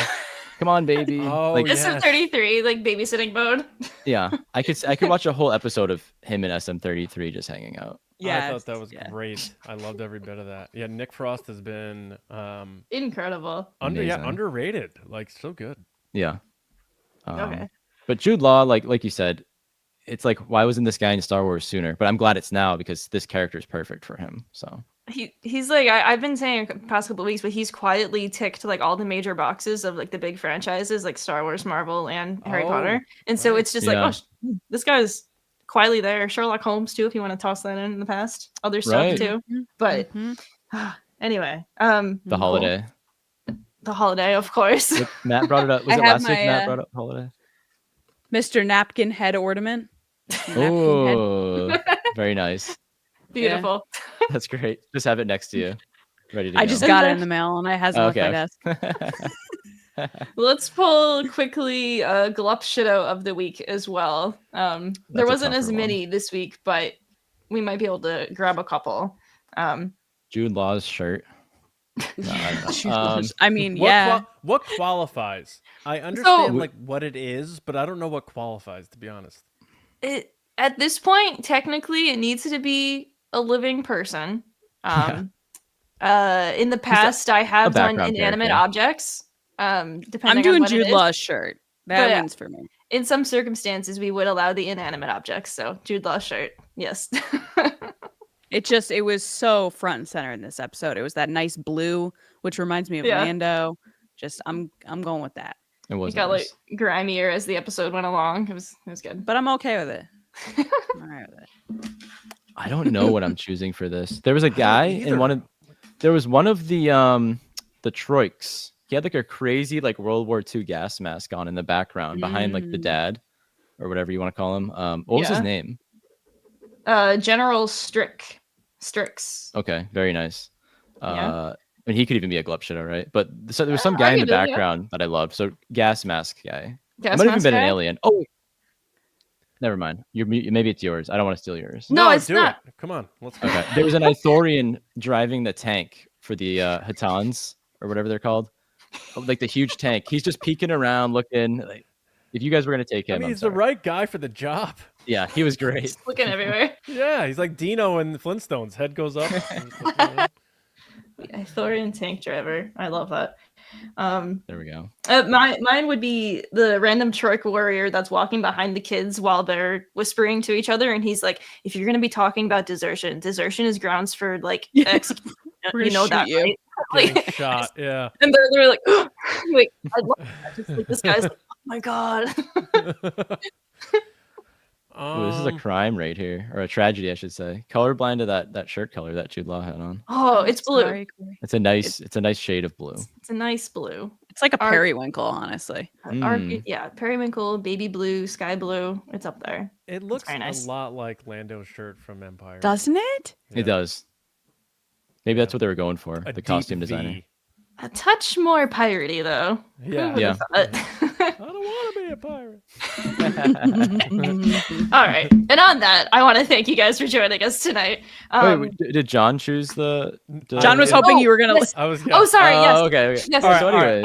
Come on, baby. Oh, like yeah. SM33, like babysitting mode. yeah. I could watch a whole episode of him and SM33 just hanging out. I thought that was yeah. great. I loved every bit of that. Yeah, Nick Frost has been Incredible. Amazing. underrated. Like so good. Yeah. Okay. But Jude Law, like you said, it's like why wasn't this guy in Star Wars sooner? But I'm glad it's now because this character is perfect for him. So He's like I've been saying the past couple of weeks, but he's quietly ticked like all the major boxes of like the big franchises like Star Wars, Marvel, and Harry Oh, Potter. And so right. it's just Yeah. like, this guy's quietly there. Sherlock Holmes too, if you want to toss that in the past. Other stuff Right. too. But Mhm. anyway, the cool. holiday. The holiday, of course. Look, Matt brought it up. Was I it have last week my, Matt brought up holiday? Mr. Napkin Head Ornament. Napkin head. Oh, very nice. Beautiful. That's great. Just have it next to you, ready to I go. just got it in the mail and it hasn't left my okay. desk. Let's pull quickly Glup Shido of the week as well. There That's a wasn't as tougher many this week, but we might be able to grab a couple. Jude Law's shirt. No, I mean, yeah. What qualifies? I understand So- like what it is, but I don't know what qualifies, to be honest. At this point, technically, it needs to be a living person. In the past, I have done background inanimate character. objects. Depending I'm on doing what it Jude is. Law's shirt. That But- wins for me. In some circumstances, we would allow the inanimate objects. So Jude Law's shirt, yes. It was so front and center in this episode. It was that nice blue, which reminds me of Yeah. Lando. Just I'm going with that. It It was got nice. like grimier as the episode went along. It was good. But I'm okay with it. I'm all right with it. I don't know what I'm choosing for this. There was a guy in either. one of the Troiks. He had like a crazy like World War II gas mask on in the background behind like the Mm. dad or whatever you want to call him. What was his Yeah. name? General Strix. Okay, very nice. Yeah. I mean, he could even be a Glup Shido, right? But so there was some I guy in the could do it, yeah. background that I loved. So gas mask guy. Gas It might have even mask been guy? an alien. Oh, wait. Never mind. Maybe it's yours. I don't want to steal yours. No, it's do not. it. Come on, let's go. Okay. There was an Ithorian driving the tank for the Hittans or whatever they're called, like the huge tank. He's just peeking around, looking. Like, if you guys were gonna take I him, mean, I'm he's the sorry. right guy for the job. Yeah, he was great. Just looking everywhere. Yeah, he's like Dino in the Flintstones. Head goes up. Thorian tank driver. I love that. There we go. Mine would be the random Troika warrior that's walking behind the kids while they're whispering to each other, and he's like, "If you're gonna be talking about desertion is grounds for like execution. We're You gonna know that, shoot you." right?" Getting Like, shot. Yeah. and they're like, "Wait, I love that." Just like, this guy's like, "Oh my god." Ooh, this is a crime right here, or a tragedy, I should say. Colorblind to that shirt color that Jude Law had on. Oh, it's blue. Sorry, Corey. It's a nice shade of blue. It's a nice blue. It's like a Our- periwinkle, honestly. Yeah, periwinkle, baby blue, sky blue. It's up there. It looks very nice. a lot like Lando's shirt from Empire. Doesn't it? It does. Maybe that's what they were going for. A The deep costume V. designer. A touch more piratey though. Yeah. Who Yeah. would've thought? I don't want to be a pirate. All right. And on that, I want to thank you guys for joining us tonight. Wait, did John choose the? John was Yeah. hoping Oh, you were gonna. yes. I was. Oh, sorry. Yes. Okay. Yes. All right, So anyways,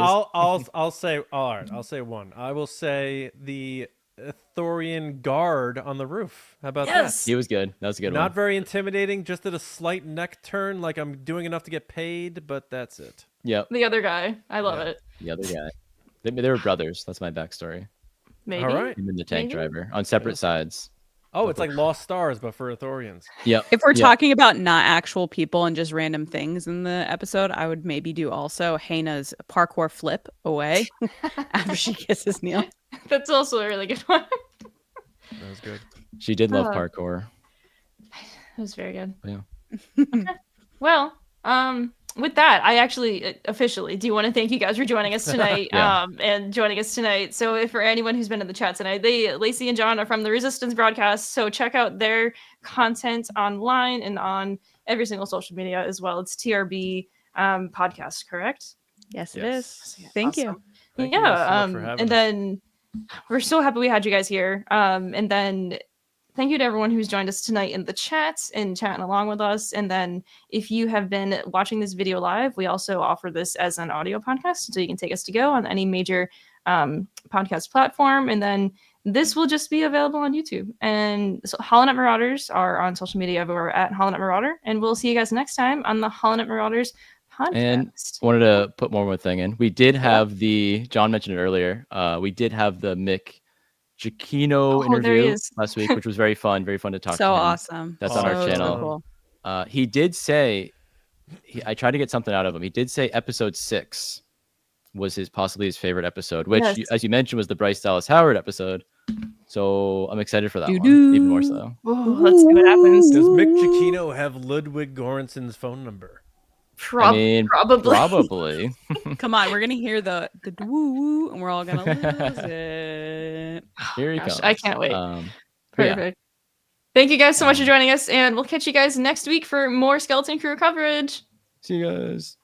I'll say all right. I'll say one. I will say the Thorian guard on the roof. How about Yes. he was good. That was a that? good Not one. very intimidating. Just did a slight neck turn, like I'm doing enough to get paid, but that's it. Yep. The other guy. I love Yeah. it. The other guy. They were brothers. That's my backstory. Maybe. All right. Him and the tank Maybe. driver on separate sides. Oh, it's like Lost Stars, but for Thorians. Yep. If we're Yep. talking about not actual people and just random things in the episode, I would maybe do also Hannah's parkour flip away after she kisses Neil. That's also a really good one. That was good. She did love Uh, parkour. That was very good. Yeah. Well, with that, I actually officially do want to thank you guys for joining us tonight. Yeah. And joining us tonight. So, if for anyone who's been in the chat tonight, Lacey and John are from the Resistance broadcast. So check out their content online and on every single social media as well. It's TRB podcast, correct? Yes, it Yes. is. Thank you. Awesome. Thank you guys so much for having and us. then we're so happy we had you guys here. And then thank you to everyone who's joined us tonight in the chats and chatting along with us. And then if you have been watching this video live, we also offer this as an audio podcast, so you can take us to go on any major podcast platform. And then this will just be available on YouTube. And so HoloNet Marauders are on social media everywhere at HoloNet Marauder. And we'll see you guys next time on the HoloNet Marauders podcast. And wanted to put one thing in. We did have John mentioned it earlier. We did have the Mick Giacchino Oh, there he interview is. last week, which was very fun to talk to So him. awesome. That's on our So channel. cool. He did say, I tried to get something out of him. He did say episode 6 was possibly his favorite episode, which, Yes. as you mentioned, was the Bryce Dallas Howard episode. So I'm excited for that one, Doo-doo. even more so. Oh, let's see what happens. Does Mick Giacchino have Ludwig Göransson's phone number? I mean, Probably. probably. Come on, we're gonna hear the woo woo, and we're all gonna lose it. Here he Gosh, comes. I can't wait. But yeah. Perfect. Thank you guys so much for joining us, and we'll catch you guys next week for more Skeleton Crew coverage. See you guys.